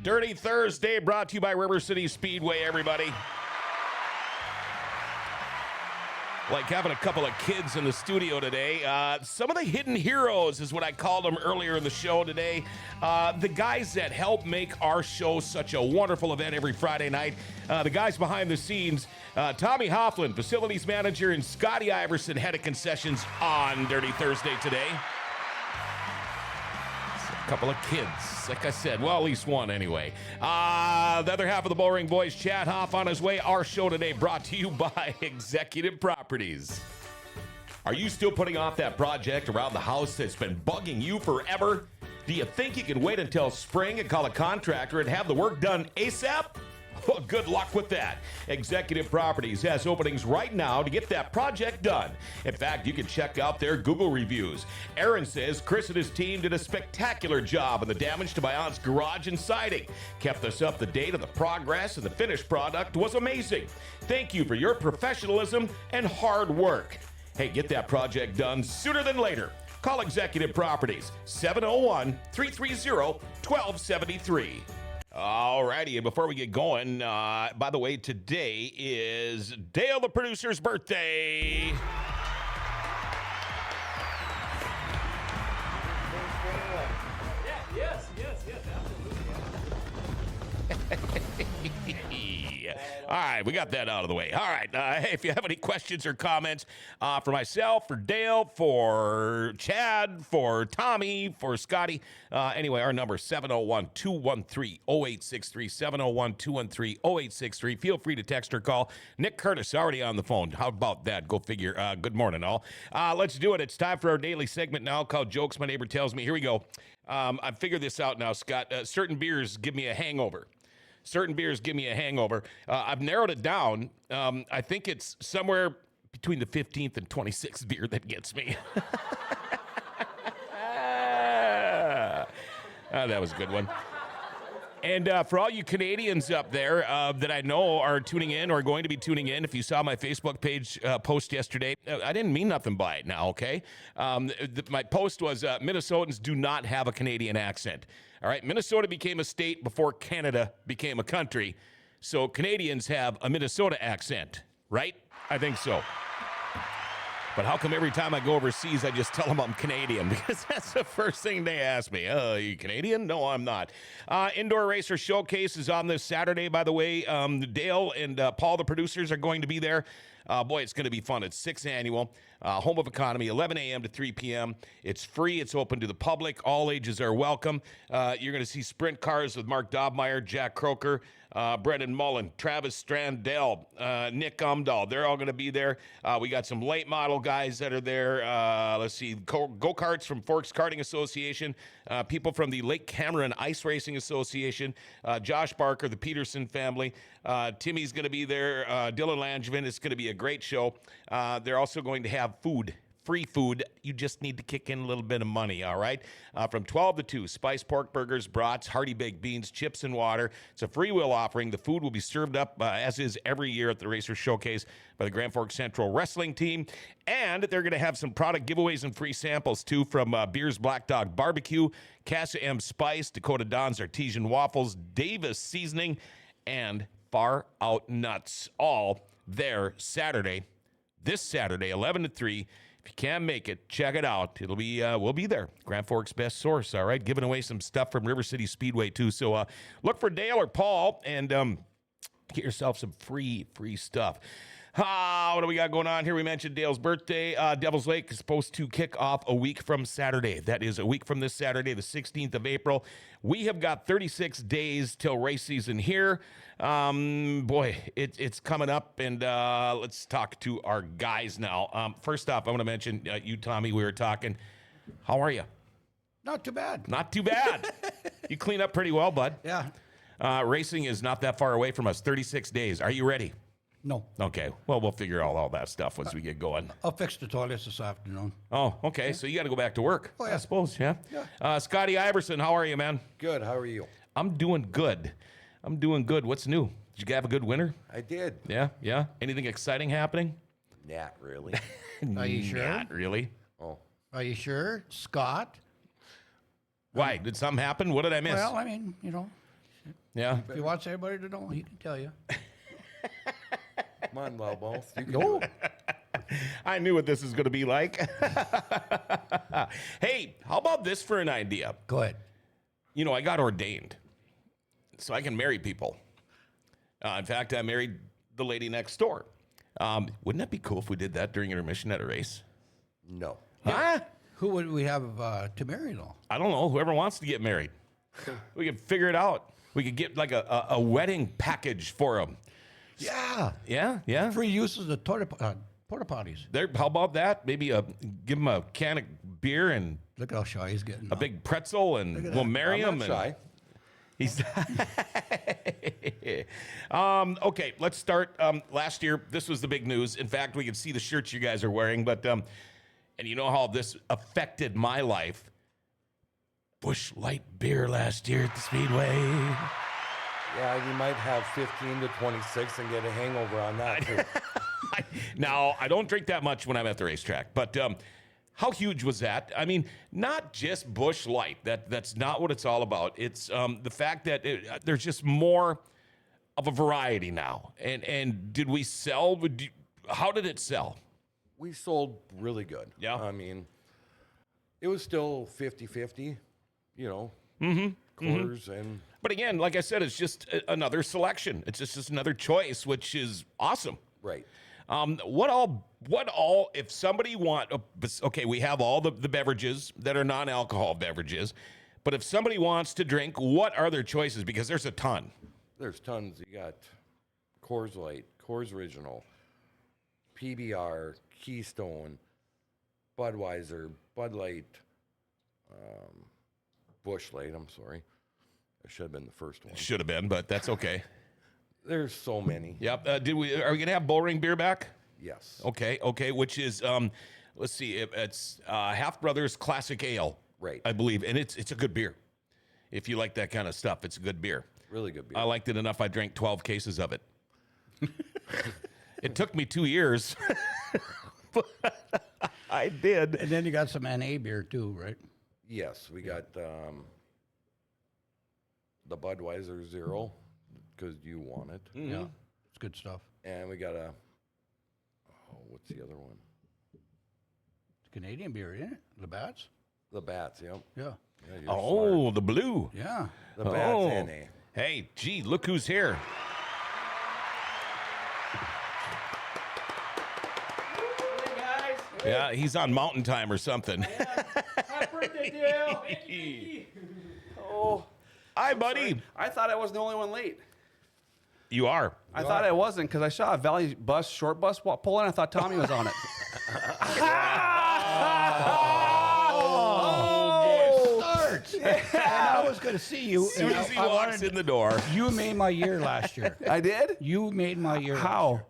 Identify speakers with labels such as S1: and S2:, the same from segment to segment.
S1: Dirty Thursday brought to you by River City Speedway, everybody. Like having a couple of kids in the studio today. Some of the hidden heroes is what I called them earlier in the show today. The guys that help make our show such a wonderful event every Friday night. The guys behind the scenes, Tommy Hofland, facilities manager, and Scotty Iverson, head of concessions on Dirty Thursday today. A couple of kids, like I said. Well, at least one anyway. The other half of the Bullring Boys, Chad Hoff on his way. Our show today brought to you by Executive Properties. Are you still putting off that project around the house that's been bugging you forever? Do you think you can wait until spring and call a contractor and have the work done ASAP? Well, good luck with that. Executive Properties has openings right now to get that project done. In fact, you can check out their Google reviews. Aaron says Chris and his team did a spectacular job on the damage to my aunt's garage and siding. Kept us up to date on the progress, and the finished product was amazing. Thank you for your professionalism and hard work. Hey, get that project done sooner than later. Call Executive Properties, 701-330-1273. All righty, and before we get going, by the way, today is Dale the producer's birthday.
S2: Yes, absolutely.
S1: All right, we got that out of the way. All right, hey, if you have any questions or comments for myself, for Dale, for Chad, for Tommy, for Scotty, anyway, our number is 701-213-0863, 701-213-0863. Feel free to text or call. Nick Curtis already on the phone. How about that? Go figure. Good morning, all. Let's do it. It's time for our daily segment now called Jokes My Neighbor Tells Me. Here we go. I figured this out now, Scott. Certain beers give me a hangover. Certain beers give me a hangover. I've narrowed it down. I think it's somewhere between the 15th and 26th beer that gets me. That was a good one. And for all you Canadians up there that I know are tuning in or going to be tuning in, if you saw my Facebook page post yesterday, I didn't mean nothing by it now, okay? My post was Minnesotans do not have a Canadian accent. All right, Minnesota became a state before Canada became a country. So Canadians have a Minnesota accent, right? I think so. But how come every time I go overseas, I just tell them I'm Canadian? Because that's the first thing they ask me. Are you Canadian? No, I'm not. Indoor Racer Showcase is on this Saturday, by the way. Dale and Paul, the producers, are going to be there. Boy, it's going to be fun. It's 6th annual. Home of Economy, 11 a.m. to 3 p.m. It's free. It's open to the public. All ages are welcome. You're going to see sprint cars with Mark Dobmeyer, Jack Croker, Brendan Mullen, Travis Strandell, Nick Umdahl. They're all going to be there. We got some late model guys that are there. Let's see, go-karts from Forks Karting Association, people from the Lake Cameron Ice Racing Association, Josh Barker, the Peterson family. Timmy's going to be there. Dylan Langevin. It's going to be a great show. They're also going to have food. Free food. You just need to kick in a little bit of money, all right? From 12 to 2, spiced pork burgers, brats, hearty baked beans, chips, and water. It's a free will offering. The food will be served up, as is every year at the Racer Showcase, by the Grand Forks Central Wrestling Team. And they're going to have some product giveaways and free samples, too, from Beer's Black Dog Barbecue, Casa M Spice, Dakota Don's Artesian Waffles, Davis Seasoning, and Far Out Nuts. All there Saturday, this Saturday, 11 to 3. If you can't make it, check it out. It'll be we'll be there. Grand Forks' best source, all right? Giving away some stuff from River City Speedway, too. So look for Dale or Paul and get yourself some free stuff. What do we got going on here? We mentioned Dale's birthday. Devil's Lake is supposed to kick off a week from Saturday. That is a week from this Saturday, the 16th of April. We have got 36 days till race season here. Boy, it's coming up, and let's talk to our guys now. First off, I want to mention you, Tommy. We were talking. How are you?
S3: Not too bad.
S1: Not too bad. You clean up pretty well, bud.
S3: Yeah.
S1: Racing is not that far away from us. 36 days. Are you ready?
S3: No.
S1: Okay. Well, we'll figure out all that stuff as we get going.
S3: I'll fix the toilets this afternoon.
S1: Oh, okay. So you got to go back to work.
S3: Oh, yeah.
S1: I suppose, yeah. Scotty Iverson, how are you, man?
S4: Good. How are you?
S1: I'm doing good. What's new? Did you have a good winter?
S4: I did.
S1: Yeah. Anything exciting happening?
S4: Not really.
S3: Are you sure?
S1: Not really.
S4: Oh.
S3: Are you sure, Scott?
S1: Why? Did something happen? What did I miss?
S3: Well, I mean,
S1: Yeah.
S3: If he wants everybody to know, he can tell you.
S4: Come on, Lobo. You can
S3: Go.
S4: do it.
S1: I knew what this was going to be like. Hey, how about this for an idea?
S3: Go ahead.
S1: You know, I got ordained, so I can marry people. In fact, I married the lady next door. Wouldn't that be cool if we did that during intermission at a race?
S4: No.
S1: Huh?
S3: Who would we have to marry, though?
S1: I don't know. Whoever wants to get married. We can figure it out. We could get like a wedding package for them.
S3: Yeah.
S1: Yeah, yeah.
S3: Free uses of porta potties.
S1: There. How about that? Maybe give them a can of beer and
S3: Look how shy he's getting.
S1: a big pretzel, and we'll marry
S4: I'm
S1: him.
S4: not shy.
S1: He's okay. Let's start. Last year, this was the big news. In fact, we could see the shirts you guys are wearing, but and you know how this affected my life. Busch Light beer last year at the Speedway.
S4: Yeah, you might have 15 to 26 and get a hangover on that, too.
S1: Now, I don't drink that much when I'm at the racetrack, but how huge was that? I mean, not just Busch Light. That's not what it's all about. It's the fact that there's just more of a variety now. And did we sell? How did it sell?
S4: We sold really good.
S1: Yeah.
S4: I mean, it was still 50-50, you know, quarters and...
S1: But again, like I said, it's just another selection. It's just another choice, which is awesome.
S4: Right.
S1: What all, if somebody okay, we have all the beverages that are non-alcohol beverages, but if somebody wants to drink, what are their choices? Because there's a ton.
S4: There's tons. You got Coors Light, Coors Original, PBR, Keystone, Budweiser, Bud Light, Busch Light, I'm sorry. I should have been the first one.
S1: Should have been, but that's okay.
S4: There's so many.
S1: Yep. Are we gonna have Bullring beer back?
S4: Yes.
S1: Okay. Which is let's see, it's Half Brothers Classic Ale,
S4: Right.
S1: I believe, and it's a good beer. If you like that kind of stuff, it's a good beer.
S4: Really good beer.
S1: I liked it enough. I drank 12 cases of it. It took me 2 years. But I did.
S3: And then you got some NA beer, too, right?
S4: Yes, we got the Budweiser Zero because you want it.
S3: Yeah. It's good stuff.
S4: And we got what's the other one?
S3: It's Canadian beer, isn't it? Labatt's?
S4: The Bats, yep.
S3: Yeah.
S4: Yeah, you're
S1: Oh,
S4: smart.
S1: the blue.
S3: Yeah.
S4: The Bats
S1: Oh.
S4: NA.
S1: Hey, gee, look who's here.
S2: Hey guys.
S1: Yeah, he's on Mountain Time or something.
S2: Happy birthday, Dale. Oh,
S1: Hi, buddy.
S2: I thought I was the only one late.
S1: You are.
S2: I thought I wasn't because I saw a Valley bus, short bus pull in. I thought Tommy was on it.
S3: Starts. And I was going to see you.
S1: As soon
S3: and
S1: as he
S3: I
S1: walks
S3: wanted-
S1: in the door.
S3: You made my year last year.
S2: I did?
S3: You made my year.
S2: How?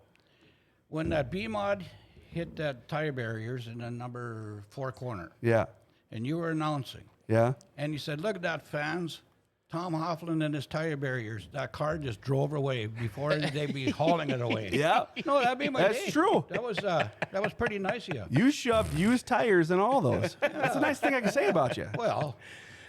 S3: When that B-Mod hit that tire barriers in the number 4 corner,
S2: Yeah.
S3: and you were announcing,
S2: Yeah.
S3: and you said, "Look at that, fans. Tom Hofland and his tire barriers. That car just drove away before they'd be hauling it away."
S2: Yeah.
S3: No, that'd be my
S2: That's
S3: day.
S2: true.
S3: That was pretty nice of you.
S2: You shoved used tires in all those. That's a nice thing I can say about you.
S3: Well,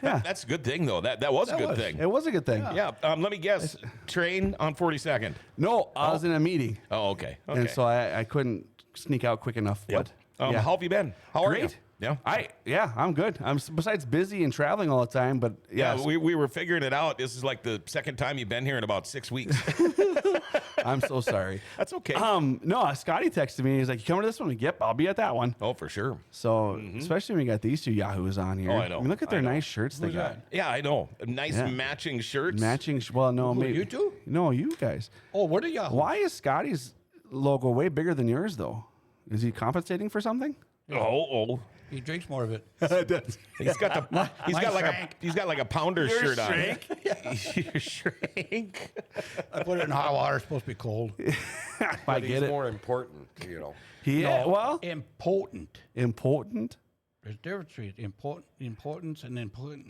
S1: That's a good thing, though. That was a
S3: That
S1: good
S3: was.
S1: thing.
S2: It was a good thing.
S1: Yeah. Let me guess. Train on 42nd.
S2: No, I was in a meeting,
S1: Oh, okay.
S2: and so I couldn't sneak out quick enough.
S1: Yep.
S2: But yeah.
S1: How have you been? How are
S2: Great.
S1: you? Yeah.
S2: I'm good. I'm besides busy and traveling all the time, but
S1: Yeah,
S2: yeah,
S1: we were figuring it out. This is like the second time you've been here in about 6 weeks.
S2: I'm so sorry.
S1: That's okay.
S2: No, Scotty texted me. He's like, "You coming to this one?" Yep, I'll be at that one.
S1: Oh, for sure.
S2: So, especially when we got these two yahoos on here.
S1: Oh, I know.
S2: mean, look at their
S1: I know.
S2: nice shirts they
S3: Who's
S2: got.
S3: that?
S1: Yeah, I know. Nice
S2: Yeah.
S1: matching shirts.
S2: Matching. Well, no,
S3: Who,
S2: maybe
S3: you two?
S2: No, you guys.
S3: Oh, what are y'all?
S2: Why is Scotty's logo way bigger than yours, though? Is he compensating for something?
S1: Oh.
S3: He drinks more of it.
S1: He's got the. He's got like a pounder
S2: Your
S1: shirt
S2: shrink?
S1: on. Your shrink.
S3: I put it in hot water. It's supposed to be cold.
S2: I
S4: But
S2: get
S4: he's
S2: it.
S4: more important, you know.
S2: Well,
S3: Important.
S2: important.
S3: There's a difference between importance and important.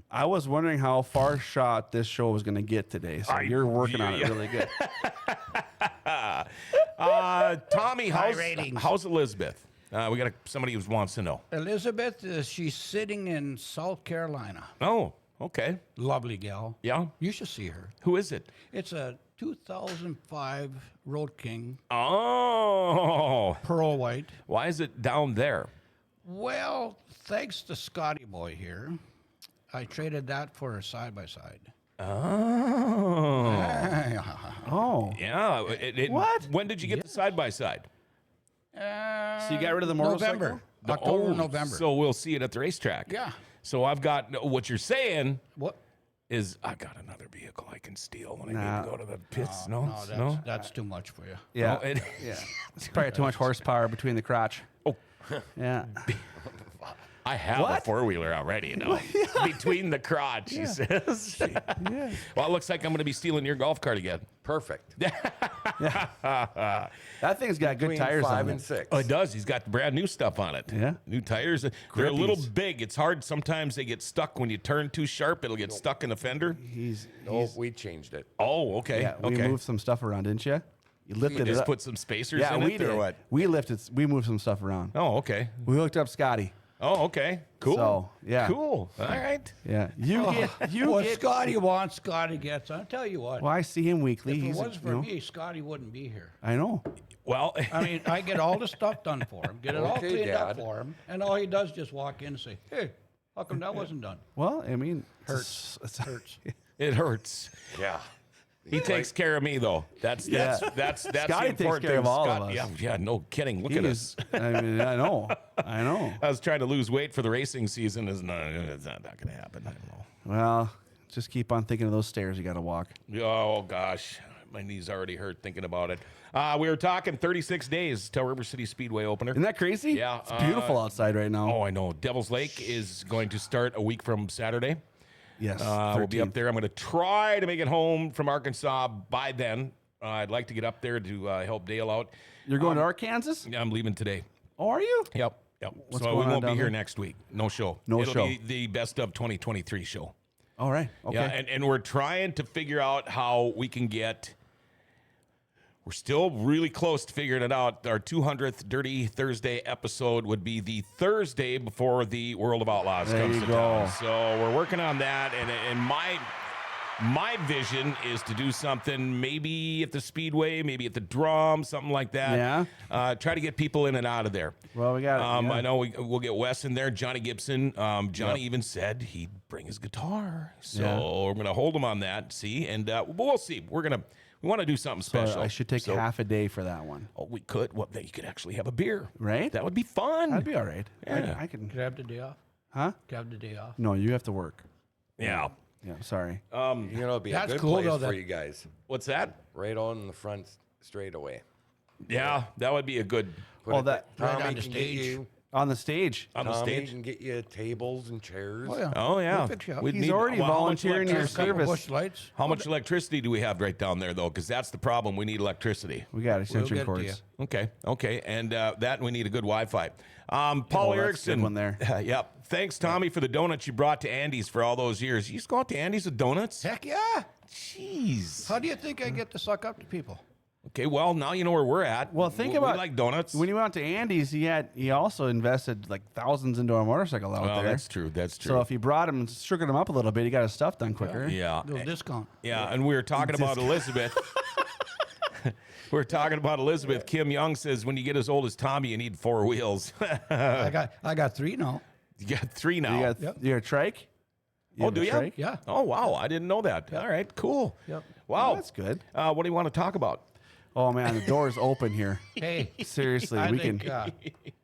S2: I was wondering how far shot this show was going to get today. So you're working on it
S1: yeah.
S2: really good.
S1: Tommy,
S3: ratings.
S1: how's Elizabeth? We got somebody who wants to know.
S3: Elizabeth, she's sitting in South Carolina.
S1: Oh, Okay.
S3: Lovely gal.
S1: Yeah.
S3: You should see her.
S1: Who is it?
S3: It's a 2005 Road King,
S1: Oh.
S3: pearl white.
S1: Why is it down there?
S3: Well, thanks to Scotty Boy here, I traded that for a side-by-side.
S1: Oh.
S2: Oh.
S1: Yeah.
S2: What?
S1: When did you get the side-by-side?
S2: So you got rid of the motorcycle?
S3: November. October,
S1: Oh,
S3: November.
S1: So we'll see it at the racetrack.
S3: Yeah.
S1: So I've got, what you're saying
S3: What?
S1: is I got another vehicle I can steal when I
S2: Nah.
S1: need to go to the pits.
S3: No,
S1: No?
S3: that's too much for you.
S2: Yeah.
S1: Oh,
S2: Yeah. It's probably too much horsepower between the crotch.
S1: Oh.
S2: Yeah.
S1: I have a four-wheeler already, you know. Between the crotch, he says.
S2: Yeah.
S1: Well, it looks like I'm going to be stealing your golf cart again.
S4: Perfect.
S2: That thing's got good
S4: Between
S2: tires
S4: 5
S2: on
S4: and
S2: it.
S4: 6.
S1: Oh, it does. He's got brand new stuff on it.
S2: Yeah.
S1: New tires. They're a little
S2: Grippies.
S1: big. It's hard. Sometimes they get stuck when you turn too sharp. It'll get stuck in the fender.
S4: No, we changed it.
S1: Oh, okay.
S2: Yeah, we
S1: okay.
S2: moved some stuff around, didn't you? You lifted it
S1: Just
S2: up.
S1: put some spacers
S2: Yeah,
S1: in
S2: we
S1: it
S2: did.
S1: or what?
S2: We moved some stuff around.
S1: Oh, okay.
S2: We hooked up Scotty.
S1: Oh, okay. Cool.
S2: So, yeah.
S1: Cool. All right.
S2: Yeah. You
S3: What
S2: get.
S3: Scotty wants, Scotty gets. I'll tell you what.
S2: Well, I see him weekly.
S3: if it
S2: He's
S3: was for
S2: you know,
S3: me, Scotty wouldn't be here.
S2: I know.
S1: Well,
S3: I mean, I get all the stuff done for him, get it all
S4: Okay,
S3: cleaned up
S4: Dad.
S3: for him, and all he does is just walk in and say, "Hey, how come that wasn't done?"
S2: Well, I mean,
S3: Hurts.
S2: Hurts.
S1: it hurts.
S4: Yeah.
S1: He takes care of me though. That's
S2: Yeah.
S1: that's
S2: Scotty
S1: the
S2: takes
S1: important
S2: care
S1: thing.
S2: of all
S1: Scott,
S2: of us.
S1: Yeah, no kidding. Look
S2: He
S1: at
S2: is-
S1: us.
S2: I mean, I know.
S1: I was trying to lose weight for the racing season. It's not going to happen. I don't know.
S2: Well, just keep on thinking of those stairs you got to walk.
S1: Oh gosh, my knees already hurt thinking about it. We were talking 36 days till River City Speedway opener.
S2: Isn't that crazy?
S1: Yeah,
S2: It's beautiful outside right now.
S1: Oh, I know. Devil's Lake is going to start a week from Saturday.
S2: Yes.
S1: We'll be up
S2: 13th.
S1: there. I'm going to try to make it home from Arkansas by then. I'd like to get up there to help Dale out.
S2: You're going to Arkansas?
S1: I'm leaving today.
S2: Oh, are you?
S1: Yep.
S2: What's
S1: So we
S2: going on
S1: won't be
S2: down
S1: here
S2: there?
S1: next week. No show.
S2: No
S1: It'll
S2: show.
S1: be the best of 2023 show.
S2: All right. Okay.
S1: Yeah, and we're trying to figure out how we can get. We're still really close to figuring it out. Our 200th Dirty Thursday episode would be the Thursday before the World of Outlaws
S2: There
S1: comes
S2: you
S1: to
S2: go.
S1: town. So we're working on that, and my vision is to do something maybe at the Speedway, maybe at the Drum, something like that.
S2: Yeah.
S1: Try to get people in and out of there.
S2: Well, we got it. Yeah.
S1: I know we'll get Wes in there. Johnny Gibson. Johnny even said he'd bring his guitar. So
S2: Yeah.
S1: we're going to hold him on that, see? And we'll see. We want to do something special.
S2: I should take
S1: So-
S2: half a day for that one.
S1: Oh, we could. Well, then you could actually have a beer.
S2: Right?
S1: That would be fun.
S2: That'd be all right.
S1: Yeah.
S2: I can.
S3: Could I have the day off?
S2: Huh?
S3: Could I have the day off?
S2: No, you have to work.
S1: Yeah.
S2: Yeah. Sorry.
S4: You know, it'd be a
S3: That's
S4: good
S3: cool,
S4: place
S3: though,
S4: for
S3: that-
S4: you guys.
S1: What's that?
S4: Right on the front straightaway.
S1: Yeah, that would be a good
S2: Well, that
S3: right
S4: Tommy
S3: on the
S4: can get
S3: stage.
S4: you.
S2: on the stage.
S1: on the
S4: Tommy
S1: stage.
S4: can get you tables and chairs.
S3: Oh yeah.
S1: Oh yeah.
S3: We'll fix you up.
S1: We'd
S2: He's
S1: need-
S2: already
S1: well, how much
S2: volunteering your
S1: electricity-
S3: Couple
S2: service.
S3: bush lights.
S1: How much electricity do we have right down there though? Because that's the problem. We need electricity.
S2: We got
S3: We'll
S2: extension
S3: get it to
S2: cords.
S3: you.
S1: Okay, and that we need a good Wi-Fi. Paul
S2: Oh, that's a
S1: Erickson,
S2: good one there.
S1: Yep. Thanks, Tommy, for the donuts you brought to Andy's for all those years. You used to go out to Andy's with donuts.
S3: Heck yeah.
S1: Jeez.
S3: How do you think I get to suck up to people?
S1: Okay, well now you know where we're at.
S2: Well, think
S1: We
S2: about
S1: like donuts.
S2: When you went to Andy's, he also invested like thousands into a motorcycle out
S1: well,
S2: there.
S1: that's true. That's true.
S2: So if you brought him and sugared him up a little bit, he got his stuff done quicker.
S1: yeah,
S3: Little discount.
S1: yeah, and we were talking about Elizabeth. We were talking about Elizabeth. Kim Young says, when you get as old as Tommy, you need 4 wheels.
S3: I got 3 now.
S1: You got 3 now.
S2: You got you got a trike?
S1: Oh,
S2: have
S1: do
S2: a
S1: you?
S2: trike?
S3: Yeah.
S1: Oh, wow. I didn't know that. All right, cool.
S3: Yep.
S1: Wow.
S2: Oh, that's good.
S1: What do you want to talk about?
S2: Oh man, the door's open here.
S3: Hey,
S2: Seriously,
S3: I
S2: we
S3: think
S2: can.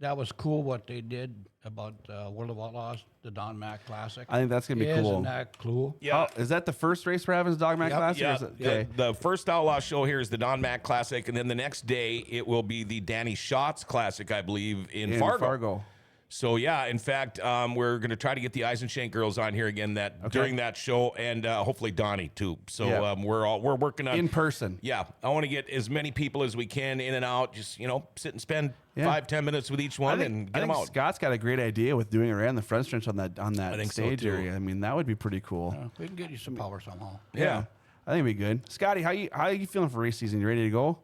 S3: that was cool what they did about World of Outlaws, the Don Mac Classic.
S2: I think that's gonna be
S3: Isn't
S2: cool.
S3: that cool?
S1: Yeah.
S2: Oh, is that the first race we're having? Is Dog Mac
S3: Yep.
S2: Classic? or
S1: Yeah,
S2: is it- okay.
S1: the first Outlaw show here is the Don Mac Classic, and then the next day it will be the Danny Schatz Classic, I believe, in
S2: In
S1: Fargo. So yeah, in fact, we're going to try to get the Eisenshank girls on here again during that show, and hopefully Donnie too. So
S2: Yeah.
S1: we're working on
S2: In person.
S1: Yeah, I want to get as many people as we can in and out. Just sit and spend
S2: Yeah.
S1: 5-10 minutes with each one and
S2: I
S1: get them
S2: think
S1: out.
S2: Scott's got a great idea with doing it right on the front stretch on that
S1: think so,
S2: stage
S1: too.
S2: area. I mean, that would be pretty cool.
S3: We can get you some power somehow.
S1: Yeah.
S2: I think it'd be good. Scotty, how you feeling for race season? You ready to go?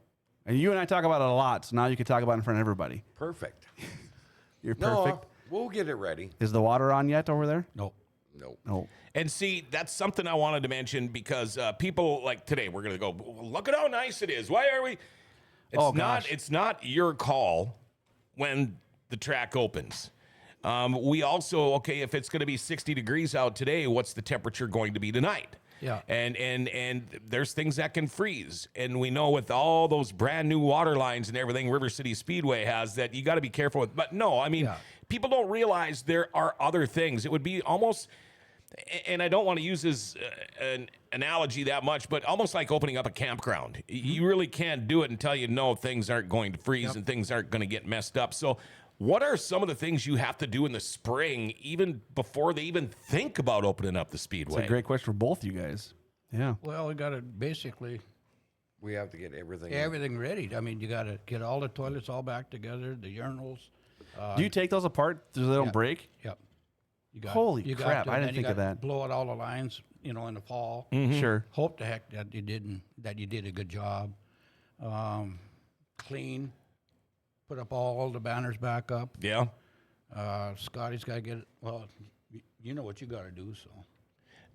S2: And you and I talk about it a lot, so now you can talk about it in front of everybody.
S4: Perfect.
S2: You're
S4: No,
S2: perfect.
S4: we'll get it ready.
S2: Is the water on yet over there?
S3: No.
S4: Nope.
S2: No.
S1: And see, that's something I wanted to mention because people like today, we're going to go, look at how nice it is. Why are we? It's not your call when the track opens. We also, okay, if it's going to be 60 degrees out today, what's the temperature going to be tonight?
S3: Yeah.
S1: And there's things that can freeze. And we know with all those brand new water lines and everything River City Speedway has that you got to be careful with. But no, I mean, people don't realize there are other things. It would be almost, and I don't want to use this an analogy that much, but almost like opening up a campground. You really can't do it until you know things aren't going to freeze and things aren't going to get messed up. So what are some of the things you have to do in the spring, even before they even think about opening up the speedway?
S2: It's a great question for both you guys. Yeah.
S3: Well, we got to basically
S4: We have to get everything.
S3: everything ready. I mean, you got to get all the toilets all back together, the urinals.
S2: Do you take those apart so they don't
S3: yeah.
S2: break?
S3: Yep. You got,
S2: Holy
S3: you got
S2: crap,
S3: to,
S2: I
S3: and
S2: didn't
S3: then you
S2: think of
S3: gotta
S2: that.
S3: Blow out all the lines, in the fall.
S2: Sure.
S3: Hope to heck that you didn't, that you did a good job. Clean. Put up all the banners back up.
S1: Yeah.
S3: Scotty's got to get it. Well, you know what you got to do, so.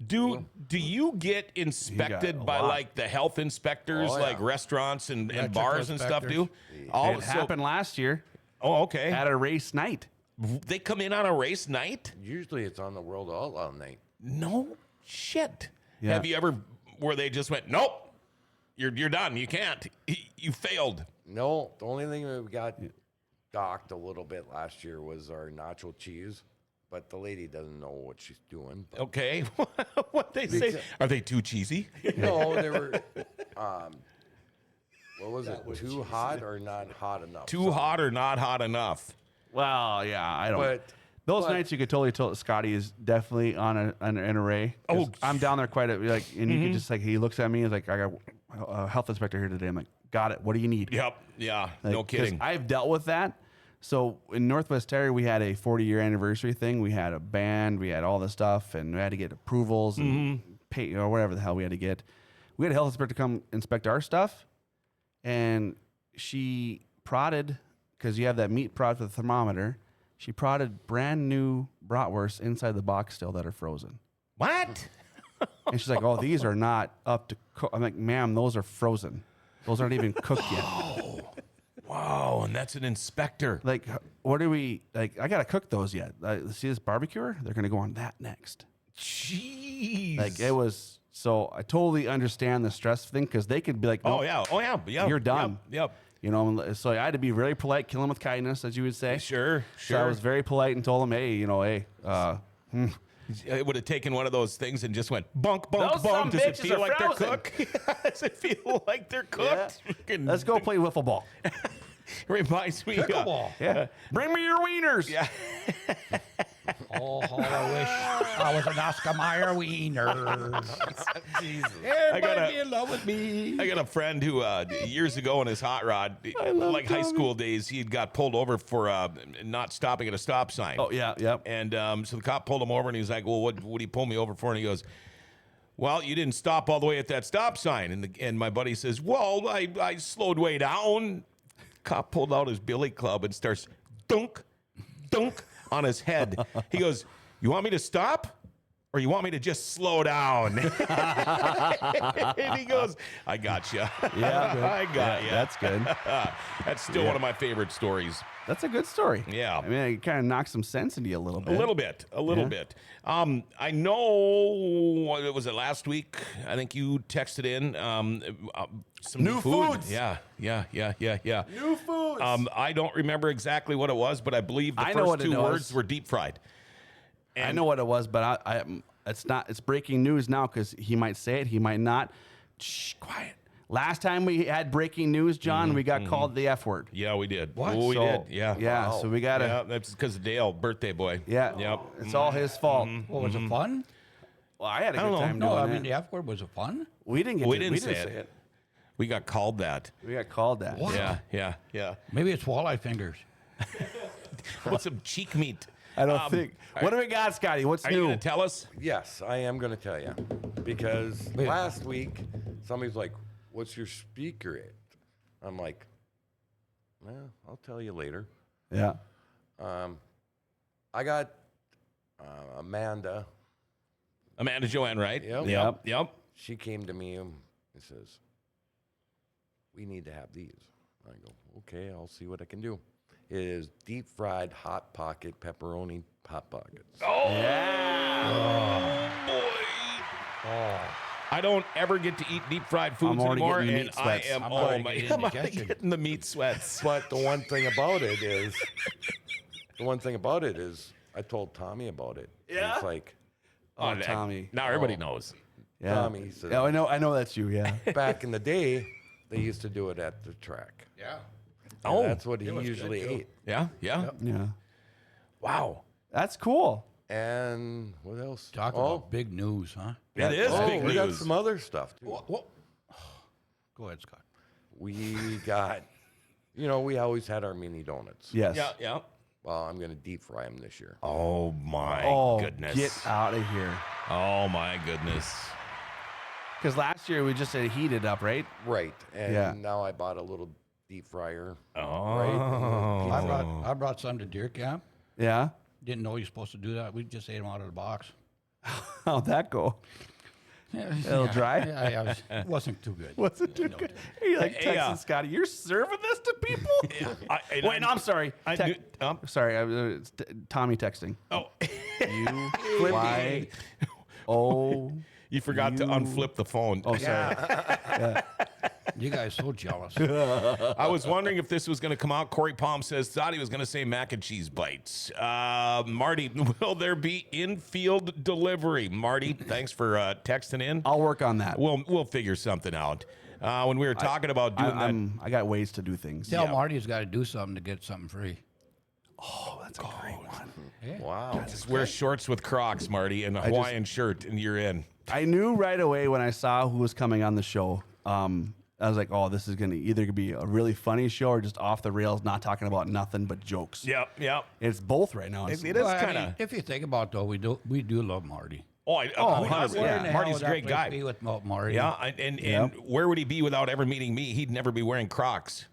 S1: Do you get inspected
S2: a
S1: by
S2: lot.
S1: like the health inspectors,
S4: Oh, yeah.
S1: like restaurants and
S3: Electrical
S1: bars and stuff? Do
S2: It happened last year
S1: Oh, okay.
S2: at a race night.
S1: They come in on a race night?
S4: Usually it's on the World Outlaw night.
S1: No shit.
S2: Yeah.
S1: Have you ever where they just went, nope, you're done. You can't. You failed.
S4: No, the only thing that we got docked a little bit last year was our nacho cheese, but the lady doesn't know what she's doing. But
S1: Okay. What they say? Are they too cheesy?
S4: no, they were. What was it? Too hot or not hot enough?
S1: Too hot or not hot enough?
S2: Well, yeah, I don't.
S4: But
S2: Those nights you could totally tell Scotty is definitely on an array.
S1: Oh,
S2: I'm down there quite a like, and you can just like he looks at me, he's like, I got a health inspector here today. I'm like, got it. What do you need?
S1: Yep. Yeah.
S2: Like,
S1: No
S2: 'cause
S1: kidding.
S2: I've dealt with that. So in Northwest Terry, we had a 40-year anniversary thing. We had a band, we had all this stuff, and we had to get approvals and pay or whatever the hell we had to get. We had a health inspector come inspect our stuff, and she prodded because you have that meat prod with a thermometer. She prodded brand new bratwursts inside the box still that are frozen.
S1: What?
S2: And she's like, "Oh, these are not up to cook." I'm like, "Ma'am, those are frozen. Those aren't even cooked yet."
S1: Wow. And that's an inspector.
S2: Like, what do we like? I gotta cook those yet. See this barbecue? They're gonna go on that next.
S1: Jeez.
S2: Like it was. So I totally understand the stress thing because they could be like,
S1: Oh
S2: "No,
S1: yeah. Oh yeah. Yeah.
S2: you're done."
S1: Yep.
S2: You know, so I had to be very polite, kill him with kindness, as you would say.
S1: Yep. Sure.
S2: So I was very polite and told him, hey,
S1: It would have taken one of those things and just went bunk, bunk,
S2: Those
S1: bunk.
S2: some
S1: Does it
S2: bitches
S1: feel
S2: are
S1: like they're
S2: frozen.
S1: cooked? Does it feel like they're cooked? Freaking-
S2: let's go play wiffle ball.
S1: Reminds me.
S3: Pickleball.
S2: Yeah, bring me your wieners.
S1: Yeah.
S3: Oh, how I wish I was an Oscar Mayer wiener.
S4: Jesus.
S3: Everybody be in love with me.
S1: I got a friend who years ago in his hot rod, like high school days, he got pulled over for not stopping at a stop sign.
S2: Oh yeah, yep.
S1: And so the cop pulled him over and he was like, well, what did he pull me over for? And he goes, well, you didn't stop all the way at that stop sign. And my buddy says, well, I slowed way down. Cop pulled out his billy club and starts dunk, dunk on his head. He goes, you want me to stop? Or you want me to just slow down? And he goes, I got you.
S2: Yeah,
S1: I got you.
S2: That's good.
S1: That's still one of my favorite stories.
S2: That's a good story.
S1: Yeah.
S2: I mean, it kind of knocks some sense into you a little bit.
S1: A little bit. I know, was it last week? I think you texted in some
S2: New
S1: food.
S2: foods.
S1: Yeah.
S2: New foods.
S1: I don't remember exactly what it was, but I believe the
S2: I know
S1: first
S2: what it
S1: two
S2: was.
S1: words were deep fried.
S2: I know what it was, but it's not. It's breaking news now because he might say it, he might not. Shh, quiet. Last time we had breaking news, John, we got called the F word.
S1: Yeah, we did.
S3: What?
S1: Oh, we
S2: So,
S1: did. Yeah.
S2: Yeah.
S4: Wow.
S2: So we gotta.
S1: Yeah, that's because of Dale, birthday boy.
S2: Yeah.
S1: Yep.
S2: It's all his fault.
S3: What, was it fun?
S2: Well, I had a
S1: I don't
S2: good
S1: know.
S2: time
S3: No,
S2: doing
S3: I
S2: it.
S3: mean, the F word, was it fun?
S2: we didn't get.
S1: We
S2: to,
S1: didn't say it. We got called that.
S2: We got called that.
S3: What?
S1: Yeah.
S3: Maybe it's walleye fingers.
S1: What's some cheek meat?
S2: I don't think. What do we got, Scotty? What's
S1: Are you
S2: new?
S1: going to tell us?
S4: Yes, I am going to tell you. Because last week, somebody's like, what's your speaker at? I'm like, well, I'll tell you later.
S2: Yeah.
S4: I got Amanda
S1: Amanda Joanne, right?
S4: Yep. She came to me and says, we need to have these. I go, okay, I'll see what I can do. It is deep fried hot pocket pepperoni hot pockets.
S1: Oh, boy. I don't ever get to eat deep fried foods
S2: already
S1: anymore,
S2: getting the
S1: and
S2: meat
S1: I
S2: sweats.
S1: am
S3: I'm already
S1: I'm
S3: getting
S1: already
S3: indigestion.
S1: getting the meat sweats.
S4: But the one thing about it is, I told Tommy about it.
S1: Yeah?
S4: He's like,
S2: Oh, Tommy.
S1: Now everybody knows.
S2: Yeah.
S4: Tommy says,
S2: Yeah, I know that's you. Yeah.
S4: back in the day, they used to do it at the track.
S3: Yeah.
S4: And
S1: Oh.
S4: that's what he
S3: was good,
S4: usually
S3: too.
S4: ate.
S1: Yeah.
S2: Yeah.
S1: Wow.
S2: That's cool.
S4: And what else?
S3: Talk about big news, huh?
S1: It is big
S4: we got
S1: news.
S4: some other stuff too.
S3: Go ahead, Scott.
S4: We got, we always had our mini donuts.
S2: Yes.
S1: Yeah.
S4: Well, I'm going to deep fry them this year.
S1: Oh my
S2: Oh,
S1: goodness.
S2: get out of here.
S1: Oh my goodness.
S2: Because last year we just said heated up, right?
S4: Right. And
S2: Yeah.
S4: now I bought a little deep fryer.
S1: Oh.
S3: I brought some to deer camp.
S2: Yeah.
S3: Didn't know you're supposed to do that. We just ate them out of the box.
S2: How'd that go?
S3: Yeah,
S2: A little dry?
S3: Yeah, it wasn't too good.
S2: What's it too good? You're like
S1: Hey,
S2: texting Scotty, you're serving this to people? Wait, no, I'm sorry.
S1: I
S2: Te-
S1: knew-
S2: sorry, it's Tommy texting.
S1: Oh,
S2: You fly. Oh.
S1: you forgot to unflip the phone.
S2: Oh, sorry.
S3: You guys so jealous.
S1: I was wondering if this was going to come out. Corey Palm thought he was going to say mac and cheese bites. Marty, will there be infield delivery? Marty, thanks for texting in.
S2: I'll work on that.
S1: We'll figure something out. When we were talking about doing that.
S2: I got ways to do things.
S3: Tell Marty's got to do something to get something free.
S2: Oh, that's a great one.
S4: Wow.
S1: Just wear shorts with Crocs, Marty, and a Hawaiian shirt, and you're in.
S2: I knew right away when I saw who was coming on the show. I was like, oh, this is going to either be a really funny show or just off the rails, not talking about nothing but jokes.
S1: Yep.
S2: It's both right now.
S1: It is
S3: Well, I
S1: kind
S3: mean,
S1: of.
S3: if you think about it, though, we do love Marty.
S1: Oh,
S2: 100%.
S3: Where in the hell
S1: Marty's
S3: would
S1: a
S3: that
S1: great
S3: place
S1: guy.
S3: be without Marty?
S1: Yeah, and where would he be without ever meeting me? He'd never be wearing Crocs.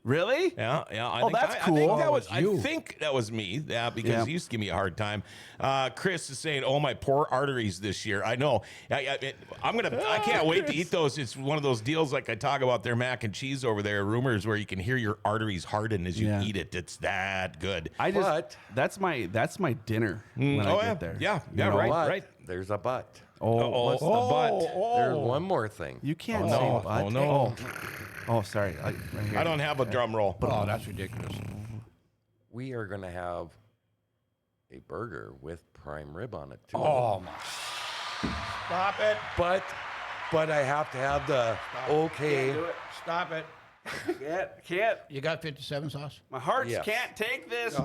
S2: Really?
S1: Yeah.
S2: That's
S1: I
S2: cool.
S1: think that was me. Yeah, because he used to give me a hard time. Chris is saying, "Oh, my poor arteries this year." I know. I can't wait to eat those. It's one of those deals like I talk about their mac and cheese over there. Rumors where you can hear your arteries harden as you eat it. It's that good.
S2: That's my dinner when I get there.
S1: Yeah,
S2: You know?
S1: right.
S4: There's a but.
S1: What's the butt?
S4: There's one more thing.
S2: You can't
S1: no.
S2: say but.
S1: Oh, no.
S2: Oh, sorry. Right here.
S1: I don't have a drum roll.
S3: Oh, that's ridiculous.
S4: We are going to have a burger with prime rib on it, too.
S3: Oh, my. Stop it.
S4: But I have to have the okay.
S3: Stop it.
S2: Can't.
S3: You got 57 sauce?
S2: My heart
S4: Yes.
S2: can't take this.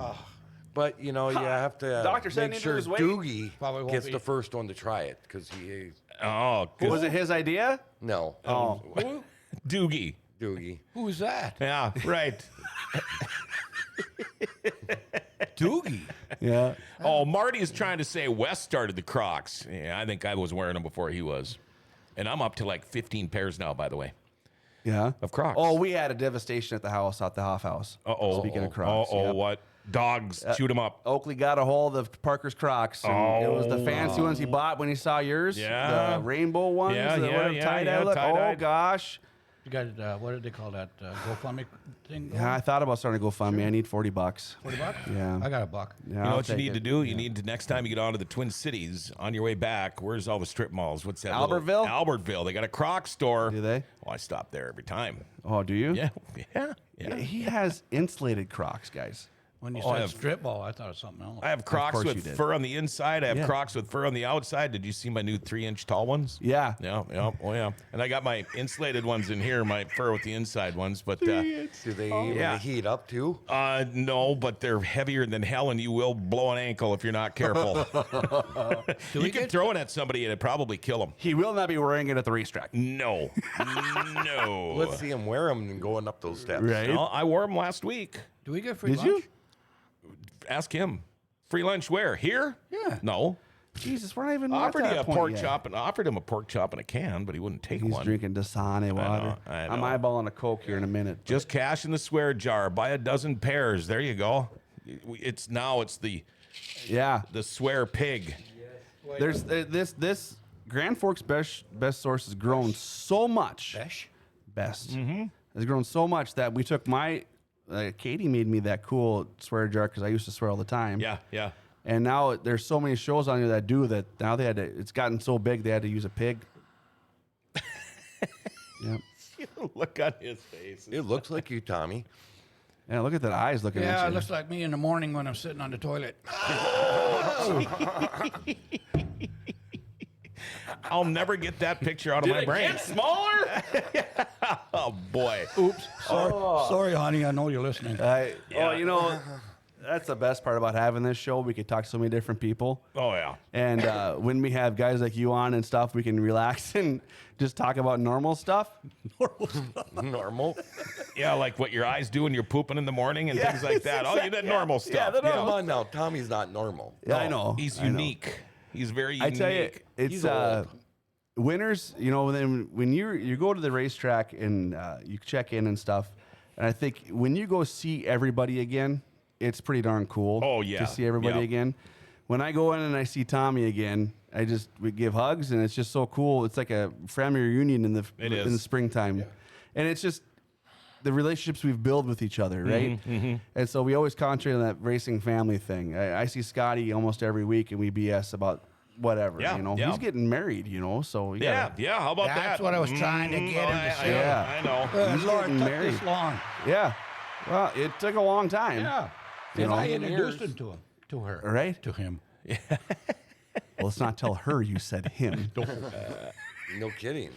S4: But, you have to
S2: Doctor said
S4: make
S2: he
S4: sure
S2: lose weight.
S4: Doogie
S3: Probably won't
S4: gets
S3: be.
S4: the first one to try it because he
S1: Oh,
S2: Was it his idea?
S4: no.
S2: Oh.
S1: Doogie.
S4: Doogie.
S3: Who's that?
S1: Yeah, right.
S3: Doogie.
S2: Yeah.
S1: Oh, Marty is trying to say Wes started the Crocs. Yeah, I think I was wearing them before he was. And I'm up to like 15 pairs now, by the way,
S2: Yeah.
S1: of Crocs.
S2: Oh, we had a devastation at the house, at the Hoff house.
S1: Uh-oh.
S2: Speaking of Crocs. yep.
S1: What? Dogs shoot them up.
S2: Oakley got a hold of Parker's Crocs. And it was the fancy ones he bought when he saw yours.
S1: Yeah.
S2: The rainbow ones.
S1: Yeah,
S2: the
S1: yeah,
S2: tie-dye look.
S1: tie-dyed.
S2: Oh, gosh.
S3: You got, what did they call that? GoFundMe thing?
S2: Yeah, I thought about starting to GoFundMe. I need $40.
S3: $40?
S2: Yeah.
S3: I got $1.
S2: Yeah,
S1: You know
S2: I'll
S1: what you
S2: take
S1: need
S2: it.
S1: to do? You need to, next time you get onto the Twin Cities, on your way back, where's all the strip malls? What's that?
S2: Albertville?
S1: Albertville. They got a Croc store.
S2: Do they?
S1: Oh, I stop there every time.
S2: Oh, do you?
S1: Yeah.
S2: Yeah, he has insulated Crocs, guys.
S3: When you
S1: Oh, I
S3: said
S1: have-
S3: strip mall, I thought of something else.
S1: I have Crocs
S2: course you
S1: with
S2: did.
S1: fur on the inside. I have
S2: Yeah.
S1: Crocs with fur on the outside. Did you see my new 3-inch tall ones?
S2: Yeah.
S1: Yeah. Oh, yeah. And I got my insulated ones in here, my fur with the inside ones. But
S4: Do they even
S1: Yeah.
S4: heat up too?
S1: no, but they're heavier than hell, and you will blow an ankle if you're not careful. You can throw it at somebody, and it'd probably kill them.
S2: He will not be wearing it at the racetrack.
S1: No. No.
S4: Let's see him wear them and going up those steps.
S2: Right?
S1: No, I wore them last week.
S3: Do we get free
S2: Did
S3: lunch?
S2: you?
S1: Ask him. Free lunch where? Here?
S3: Yeah.
S1: No.
S2: Jesus, we're not even
S1: Offered
S2: at
S1: him
S2: that
S1: a
S2: point
S1: pork
S2: yet.
S1: chop and offered him a pork chop and a can, but he wouldn't take
S2: He's
S1: one.
S2: drinking Dasani water.
S1: I
S2: I'm
S1: know.
S2: eyeballing a Coke here in a minute.
S1: Just cash in the swear jar. Buy a dozen pairs. There you go. It's the
S2: Yeah.
S1: swear pig.
S2: this Grand Forks best source has grown so much. Best. Has grown so much that we took my Katie made me that cool swear jar because I used to swear all the time.
S1: Yeah.
S2: And now there's so many shows on here that do that. Now they had to. It's gotten so big they had to use a pig. Yep.
S1: Look on his face.
S4: It looks like you, Tommy.
S2: Yeah, look at that eyes looking
S3: Yeah,
S2: at
S3: it
S2: you.
S3: looks like me in the morning when I'm sitting on the toilet.
S1: I'll never get that picture out of my brain.
S2: smaller?
S1: Oh boy.
S3: Oops. Sorry, honey. I know you're listening.
S2: Well, you know, that's the best part about having this show. We could talk to so many different people.
S1: Oh yeah.
S2: And when we have guys like you on and stuff, we can relax and just talk about normal stuff.
S4: Normal.
S1: Yeah, like what your eyes do when you're pooping in the morning and things like that. Oh, you did normal stuff.
S4: Come on now. Tommy's not normal.
S2: Yeah, I know.
S1: He's
S2: I know.
S1: unique. He's very
S2: I
S1: unique.
S2: tell you, it's winners. You know, then when you go to the racetrack and you check in and stuff, and I think when you go see everybody again, it's pretty darn cool.
S1: Oh, yeah.
S2: To see everybody
S1: Yeah.
S2: again. When I go in and I see Tommy again, we give hugs and it's just so cool. It's like a family reunion in the springtime, and it's just the relationships we've built with each other, right? And so we always concentrate on that racing family thing. I see Scotty almost every week, and we BS about whatever.
S1: Yeah,
S2: You know,
S1: yeah.
S2: he's getting married. You know, so
S1: Yeah. How about that?
S3: That's what I was trying to get him to say.
S2: Yeah.
S1: I know.
S3: Good
S2: He's
S3: Lord,
S2: getting
S3: took
S2: married.
S3: this long.
S2: Yeah. Well, it took a long time.
S3: Yeah.
S2: You
S3: And
S2: know?
S3: I introduced him to her.
S2: Right?
S3: To him.
S2: Well, let's not tell her you said him.
S4: No kidding.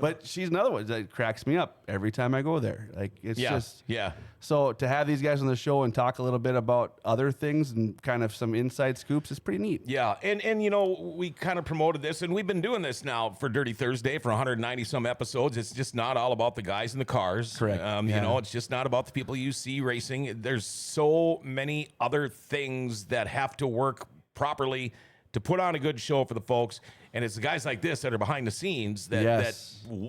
S2: But she's another one that cracks me up every time I go there. Like it's just
S1: Yeah.
S2: So to have these guys on the show and talk a little bit about other things and kind of some inside scoops is pretty neat.
S1: Yeah, and you know, we kind of promoted this, and we've been doing this now for Dirty Thursday for 190 some episodes. It's just not all about the guys in the cars.
S2: Correct.
S1: You
S2: Yeah.
S1: know, it's just not about the people you see racing. There's so many other things that have to work properly to put on a good show for the folks. And it's the guys like this that are behind the scenes that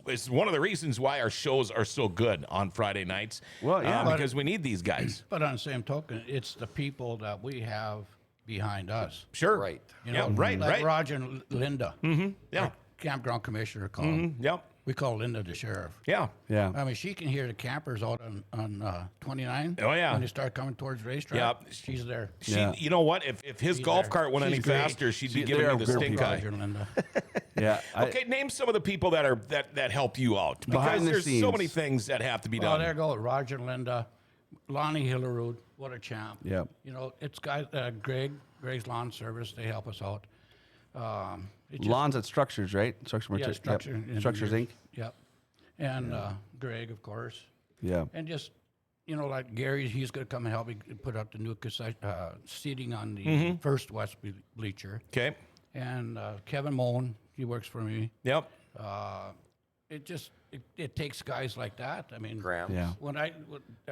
S1: is one of the reasons why our shows are so good on Friday nights.
S2: Well, yeah.
S1: Because we need these guys.
S3: But on the same token, it's the people that we have behind us.
S1: Sure.
S4: Right.
S3: You
S1: Yeah,
S3: know,
S1: right,
S3: like
S1: right.
S3: Roger and Linda.
S1: Yeah.
S3: Like campground commissioner called.
S1: Yep.
S3: We call Linda the sheriff.
S1: Yeah.
S2: Yeah.
S3: I mean, she can hear the campers out on 29.
S1: Oh, yeah.
S3: When they start coming towards the racetrack.
S1: Yeah.
S3: She's there.
S1: She,
S2: Yeah.
S1: you know what? If his
S3: She's
S1: golf
S3: there.
S1: cart went
S3: She's
S1: any
S3: great.
S1: faster, she'd be
S2: They
S1: giving
S2: are
S1: me the
S2: good
S1: stink
S2: people.
S1: eye.
S3: Roger and Linda.
S2: Yeah.
S1: Okay, name some of the people that help you out because
S2: Behind the
S1: there's so
S2: scenes.
S1: many things that have to be
S3: Well,
S1: done.
S3: there go Roger and Linda. Lonnie Hillerud, what a champ.
S2: Yep.
S3: You know, it's guys, Greg's Lawn Service, they help us out. It just-
S2: Lawns at Structures, right? Structure
S3: yeah,
S2: Yep.
S3: Structure.
S2: Structures Inc.
S3: Yep. And Greg, of course.
S2: Yeah.
S3: And just, you know, like Gary, he's going to come and help me put up the new seating on the first west bleacher.
S1: Okay.
S3: And Kevin Moen, he works for me.
S1: Yep.
S3: It takes guys like that. I mean,
S4: Grams.
S2: Yeah.
S3: when I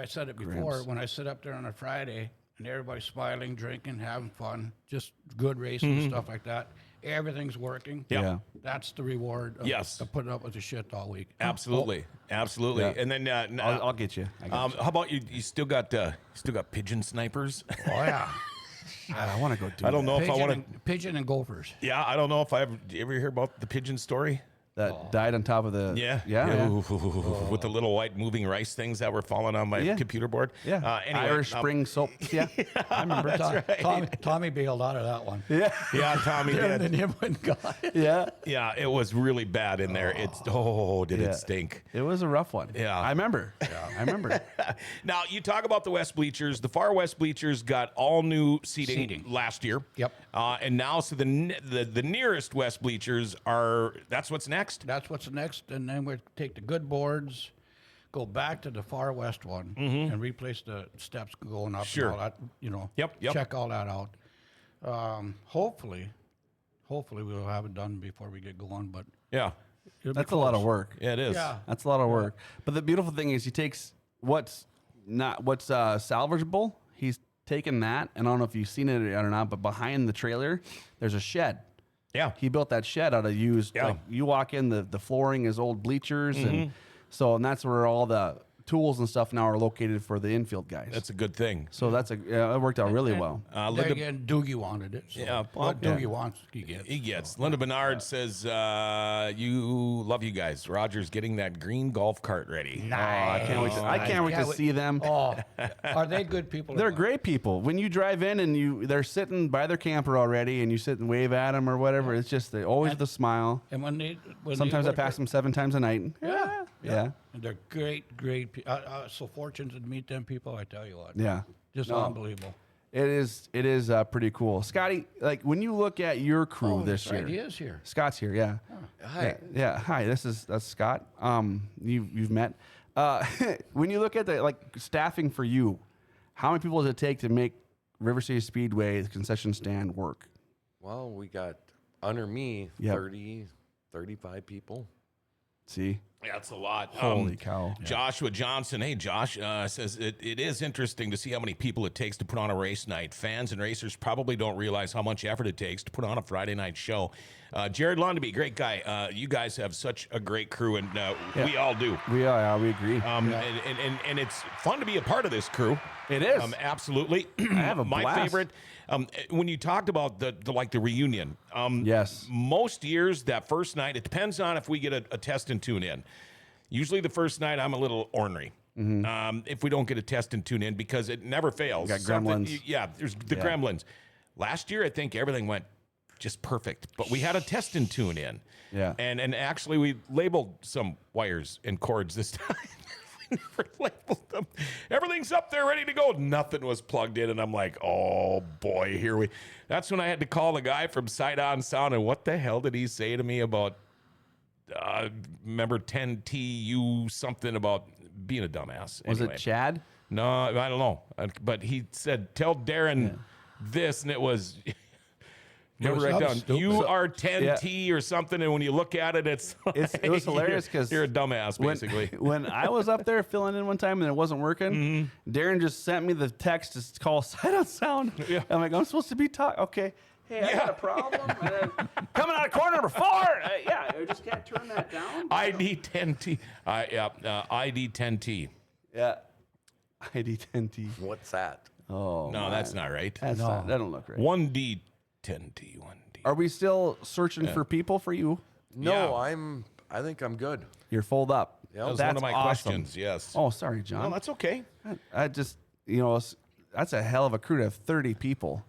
S3: said it before, when I sit up there on a Friday and everybody's smiling, drinking, having fun, just good racing and stuff like that, everything's working.
S1: Yeah.
S2: Yeah.
S3: That's the reward of,
S1: Yes.
S3: of putting up with the shit all week.
S1: Absolutely. Absolutely.
S2: Yeah.
S1: And then
S2: I'll get you.
S1: how about you? You still got pigeon snipers?
S3: Oh, yeah.
S2: I want to go do
S1: I don't know if I want to.
S3: Pigeon and gophers.
S1: Yeah, I don't know if I ever. You ever hear about the pigeon story?
S2: that died on top of the.
S1: Yeah.
S2: Yeah.
S1: Ooh, with the little white moving rice things that were falling on my
S2: Yeah.
S1: computer board.
S2: Yeah.
S1: Anyway,
S2: Irish Spring soap. Yeah.
S3: I remember Tommy bailed out of that one.
S2: Yeah.
S1: Yeah, Tommy
S3: And
S1: did.
S3: him and got it.
S2: Yeah.
S1: Yeah, it was really bad in there. Did
S2: Yeah.
S1: it stink?
S2: It was a rough one.
S1: Yeah.
S2: I remember. I remember.
S1: Now, you talk about the West Bleachers. The far West Bleachers got all new seating. Last year.
S3: Yep.
S1: And now, so the nearest West Bleachers that's what's next?
S3: That's what's next. And then we'll take the good boards, go back to the far west one, and replace the steps going up
S1: Sure.
S3: and all that, you know.
S1: Yep.
S3: Check all that out. Hopefully we'll have it done before we get going, but
S1: Yeah.
S3: it'll be
S2: That's a lot of
S3: close.
S2: work.
S1: Yeah, it is.
S3: Yeah.
S2: That's a lot of work. But the beautiful thing is he takes what's salvageable. He's taken that, and I don't know if you've seen it or not, but behind the trailer, there's a shed.
S1: Yeah.
S2: He built that shed out of used.
S1: Yeah.
S2: Like you walk in, the flooring is old bleachers, and that's where all the tools and stuff now are located for the infield guys.
S1: That's a good thing.
S2: So it worked out really well.
S3: There
S1: Linda,
S3: again, Doogie wanted it. So
S1: Yeah,
S3: what Doogie wants, he gets.
S1: he gets. Linda Bernard says, love you guys. Roger's getting that green golf cart ready.
S2: Oh, I can't wait. I can't wait to see them.
S3: Oh, are they good people?
S2: They're great people. When you drive in and they're sitting by their camper already, and you sit and wave at them or whatever. It's just always the smile.
S3: And when
S2: Sometimes I
S3: work
S2: pass them 7 times a night.
S3: Yeah. And they're great people. So fortunate to meet them people, I tell you what.
S2: Yeah.
S3: Just unbelievable.
S2: It is pretty cool. Scotty, like when you look at your crew this
S3: That's
S2: year.
S3: right, he is here.
S2: Scott's here, yeah.
S4: Hi.
S2: Yeah. Hi, that's Scott. You've met. When you look at the staffing for you, how many people does it take to make River City Speedway, the concession stand, work?
S4: Well, we got under me
S2: Yep.
S4: 30, 35 people.
S2: See?
S1: Yeah, that's a lot.
S2: Holy cow.
S1: Joshua Johnson, hey Josh, says it is interesting to see how many people it takes to put on a race night. Fans and racers probably don't realize how much effort it takes to put on a Friday night show. Jared Londaby, great guy. You guys have such a great crew, and we all do.
S2: We agree.
S1: And it's fun to be a part of this crew.
S2: It is.
S1: Absolutely.
S2: I have a
S1: My
S2: blast.
S1: favorite. When you talked about the reunion,
S2: Yes.
S1: most years that first night, it depends on if we get a test and tune in. Usually the first night I'm a little ornery. If we don't get a test and tune in, because it never fails.
S2: Got gremlins.
S1: There's the gremlins. Last year I think everything went just perfect, but we had a test and tune in.
S2: Yeah.
S1: And actually we labeled some wires and cords this time. We never labeled them. Everything's up there ready to go. Nothing was plugged in, and I'm like, oh boy, that's when I had to call the guy from Sight On Sound, and what the hell did he say to me about remember 10TU something about being a dumbass.
S2: Was
S1: Anyway.
S2: it Chad?
S1: No, I don't know. But he said, tell Darren this, and it was... Never
S3: was
S1: write
S3: something
S1: down.
S3: stupid.
S1: You are 10T or something, and when you look at it, it
S2: was hilarious because
S1: you're a dumbass, basically.
S2: When I was up there filling in one time and it wasn't working, Darren just sent me the text to call Sight On Sound.
S1: Yeah.
S2: I'm like, I'm supposed to be talking. Okay. Hey, I got a problem. And then, coming out of corner number 4. I just can't turn that down.
S1: ID 10T. ID 10T.
S2: Yeah. ID 10T.
S4: What's that?
S2: Oh,
S1: No, that's not right.
S2: that don't look right.
S1: 1D 10T. 1D.
S2: Are we still searching for people for you?
S4: No,
S1: Yeah.
S4: I think I'm good.
S2: You're full up.
S4: Yep.
S1: That was
S2: That's
S1: one of my
S2: awesome.
S1: questions, yes.
S2: Oh, sorry, John.
S1: No, that's okay.
S2: I just, that's a hell of a crew to have 30 people.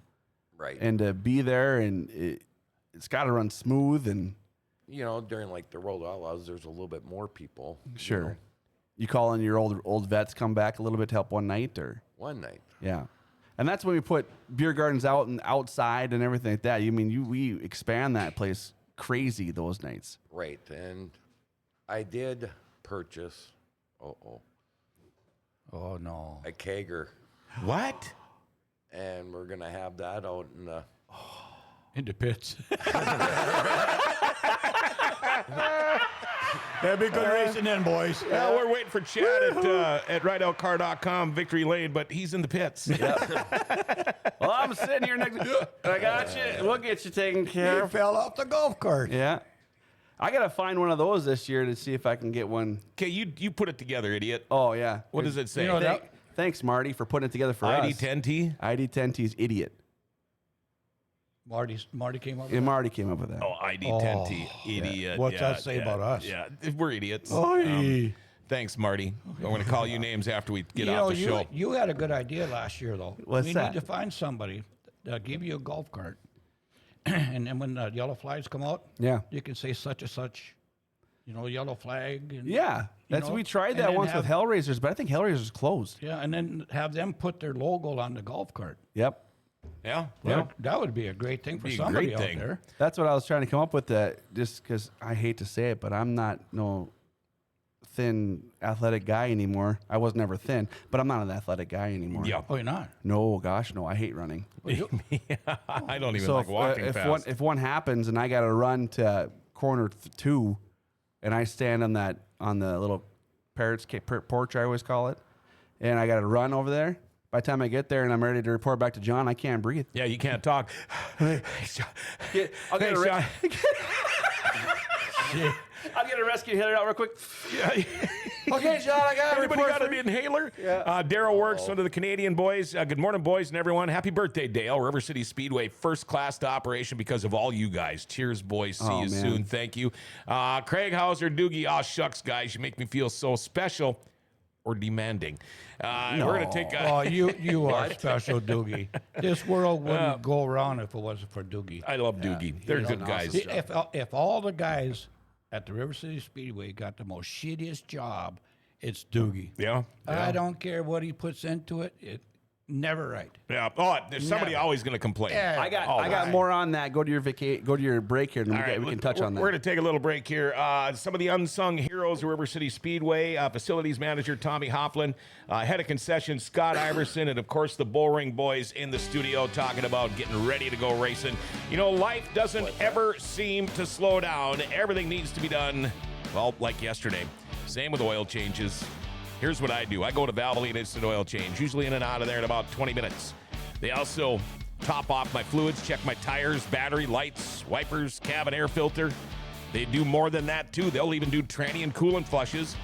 S4: Right.
S2: And to be there, and it's got to run smooth. And
S4: During like the World Outlaws, there's a little bit more people.
S2: sure, you call in your old vets, come back a little bit to help one night, or
S4: One night.
S2: yeah. And that's when we put beer gardens out and outside and everything like that. We expand that place crazy those nights.
S4: Right. And I did purchase
S3: Oh, no.
S4: a kegger,
S1: What?
S4: and we're gonna have that out in the
S3: In the pits. That'd be good racing then, boys.
S1: Well, we're waiting for Chad at rideoutcar.com, Victory Lane, but he's in the pits.
S2: Well, I'm sitting here next. I got you. We'll get you taken care
S3: You
S2: of.
S3: fell off the golf cart.
S2: Yeah. I gotta find one of those this year to see if I can get one.
S1: Okay, you put it together, idiot.
S2: Oh yeah.
S1: What does it say?
S2: Thanks, Marty, for putting it together for
S1: ID
S2: us.
S1: 10T?
S2: ID 10T's idiot.
S3: Marty came up with
S2: And
S3: that?
S2: Marty came up with that.
S1: Oh, ID 10T. Idiot.
S3: What's that say about us?
S1: Yeah, we're idiots.
S3: Oy.
S1: Thanks, Marty. I'm going to call you names after we get off the show.
S3: You had a good idea last year, though.
S2: What's
S3: we
S2: that?
S3: need to find somebody that'll give you a golf cart. And then when the yellow flags come out,
S2: Yeah.
S3: you can say such and such, yellow flag. And,
S2: Yeah, we tried
S3: and
S2: that
S3: then
S2: once with Hellraisers, but I think Hellraisers closed.
S3: Yeah, and then have them put their logo on the golf cart.
S2: Yep,
S1: Yeah?
S3: That would be a great thing for
S1: Be a
S3: somebody
S1: great
S3: out
S1: thing.
S3: there.
S2: that's what I was trying to come up with. That just because I hate to say it, but I'm not no thin athletic guy anymore. I was never thin, but I'm not an athletic guy anymore.
S1: Yeah.
S3: Oh, you're not?
S2: No, gosh, no. I hate running.
S1: I don't even
S2: So
S1: like walking fast.
S2: if one happens and I got to run to corner 2, and I stand on the little parrot's porch, I always call it, and I got to run over there. By the time I get there and I'm ready to report back to John, I can't breathe.
S1: Yeah, you can't talk.
S2: I'll get
S1: Sean.
S2: I'll get a rescue hitter out real quick.
S1: Yeah.
S2: Okay, John, I got
S1: Anybody got an inhaler?
S2: Yeah.
S1: Daryl works under the Canadian boys. Good morning, boys and everyone. Happy birthday, Dale. River City Speedway, first class to operation because of all you guys. Cheers, boys. See you
S2: man.
S1: soon. Thank you. Craig Hauser, Doogie. Aw, shucks, guys. You make me feel so special or demanding. We're going to take a...
S3: Oh, you are special, Doogie. This world wouldn't go around if it wasn't for Doogie.
S1: I love Doogie. They're good guys.
S3: See, if all the guys at the River City Speedway got the most shittiest job, it's Doogie.
S1: Yeah.
S3: I don't care what he puts into it. It never right.
S1: Yeah. Oh, there's somebody
S3: Never.
S1: always going to complain.
S3: Yeah.
S2: I got more on that. Go to your break here, and we can touch on that.
S1: We're going to take a little break here. Some of the unsung heroes of River City Speedway, facilities manager Tommy Hofland, head of concessions Scott Iverson, and of course the Bullring boys in the studio talking about getting ready to go racing. You know, life doesn't ever seem to slow down. Everything needs to be done, well, like yesterday. Same with oil changes. Here's what I do. I go to Valvoline Instant Oil Change, usually in and out of there in about 20 minutes. They also top off my fluids, check my tires, battery, lights, wipers, cabin air filter. They do more than that, too. They'll even do tranny and coolant flushes.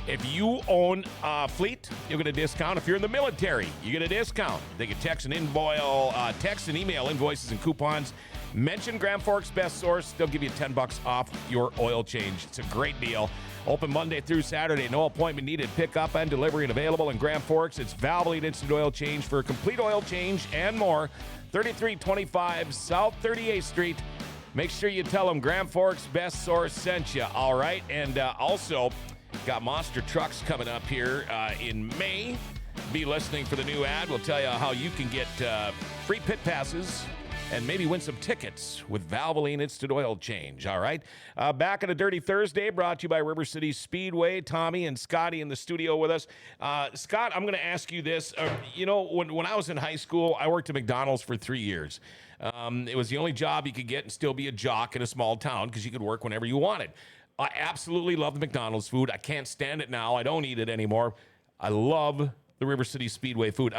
S1: If you own a fleet, you'll get a discount. If you're in the military, you get a discount. They can text and email invoices and coupons. Mention Grand Forks Best Source. They'll give you $10 off your oil change. It's a great deal. Open Monday through Saturday. No appointment needed. Pickup and delivery and available in Grand Forks. It's Valvoline Instant Oil Change for a complete oil change and more. 3325 South 38th Street. Make sure you tell them Grand Forks Best Source sent you. All right. And also, got Monster Trucks coming up here in May. Be listening for the new ad. We'll tell you how you can get free pit passes and maybe win some tickets with Valvoline Instant Oil Change, all right? Back on a Dirty Thursday, brought to you by River City Speedway. Tommy and Scotty in the studio with us. Scott, I'm going to ask you this. You know, when I was in high school, I worked at McDonald's for 3 years. It was the only job you could get and still be a jock in a small town because you could work whenever you wanted. I absolutely love the McDonald's food. I can't stand it now. I don't eat it anymore. I love the River City Speedway food.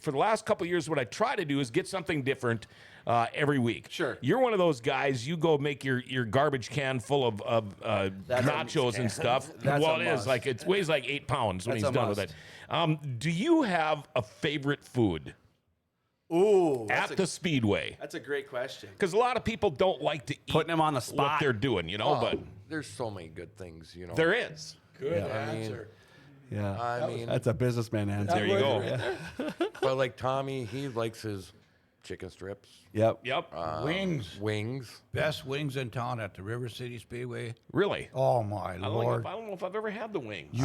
S1: For the last couple of years, what I try to do is get something different every week.
S2: Sure.
S1: You're one of those guys, you go make your garbage can full of nachos and stuff.
S2: That's
S1: well,
S2: a
S1: it is.
S2: must.
S1: Like, it weighs like 8 pounds when
S2: That's
S1: he's
S2: a
S1: done with
S2: must.
S1: it. Do you have a favorite food
S2: Ooh,
S1: at the Speedway?
S2: that's a great question.
S1: Because a lot of people don't like to eat
S2: Putting them on the
S1: what
S2: spot.
S1: they're doing, you know, but
S4: There's so many good things, you know.
S1: there is.
S3: Good
S4: I mean,
S3: answer.
S2: Yeah,
S4: I mean,
S2: that's a businessman answer.
S1: There you go.
S4: but like Tommy, he likes his chicken strips,
S2: Yep.
S1: Yep.
S3: Wings.
S4: wings.
S3: Best wings in town at the River City Speedway.
S1: Really?
S3: Oh, my
S1: I don't
S3: Lord.
S1: know if I've ever had the wings.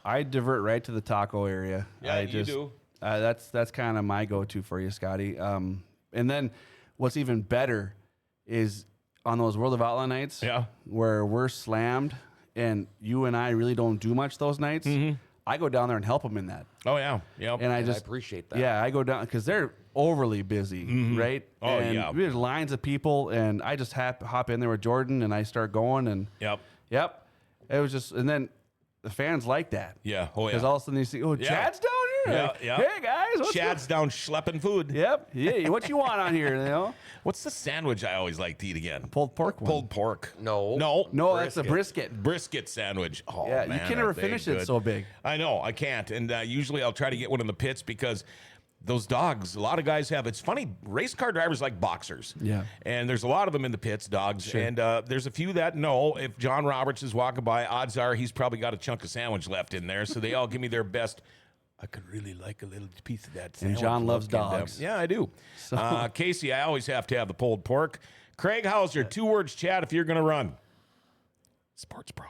S2: I divert right to the taco area.
S1: Yeah, you do.
S2: That's kind of my go-to for you, Scotty. And then what's even better is on those World of Outlaw nights,
S1: Yeah.
S2: where we're slammed and you and I really don't do much those nights. I go down there and help them in that.
S1: Oh, yeah. Yep.
S2: And I
S4: I
S2: just
S4: appreciate that.
S2: Yeah, I go down because they're overly busy, right?
S1: Oh,
S2: and
S1: yeah.
S2: there's lines of people, and I just hop in there with Jordan, and I start going, and
S1: Yep.
S2: it was just, and then the fans like that.
S1: Yeah. Oh,
S2: Because
S1: yeah.
S2: all of a sudden you see, oh, Chad's down here.
S1: Yeah,
S2: Like,
S1: yeah.
S2: Hey guys, what's
S1: Chad's down schlepping food.
S2: Yep. Yeah. What you want on here? You know,
S1: What's the sandwich I always like to eat again?
S2: pulled pork one.
S1: Pulled pork.
S4: No.
S2: No, that's a brisket.
S1: Brisket sandwich. Oh,
S2: Yeah,
S1: man,
S2: you can never
S1: are they
S2: finish it
S1: good.
S2: so big.
S1: I know, I can't. And usually I'll try to get one in the pits because those dogs, a lot of guys have. It's funny, race car drivers like boxers.
S2: Yeah.
S1: And there's a lot of them in the pits, dogs. And there's a few that know if John Roberts is walking by, odds are he's probably got a chunk of sandwich left in there. So they all give me their best. I could really like a little piece of that sandwich.
S2: John loves
S1: look. And,
S2: dogs.
S1: yeah, I do. Casey, I always have to have the pulled pork. Craig Hauser, 2 words, Chad, if you're going to run. Sports bra.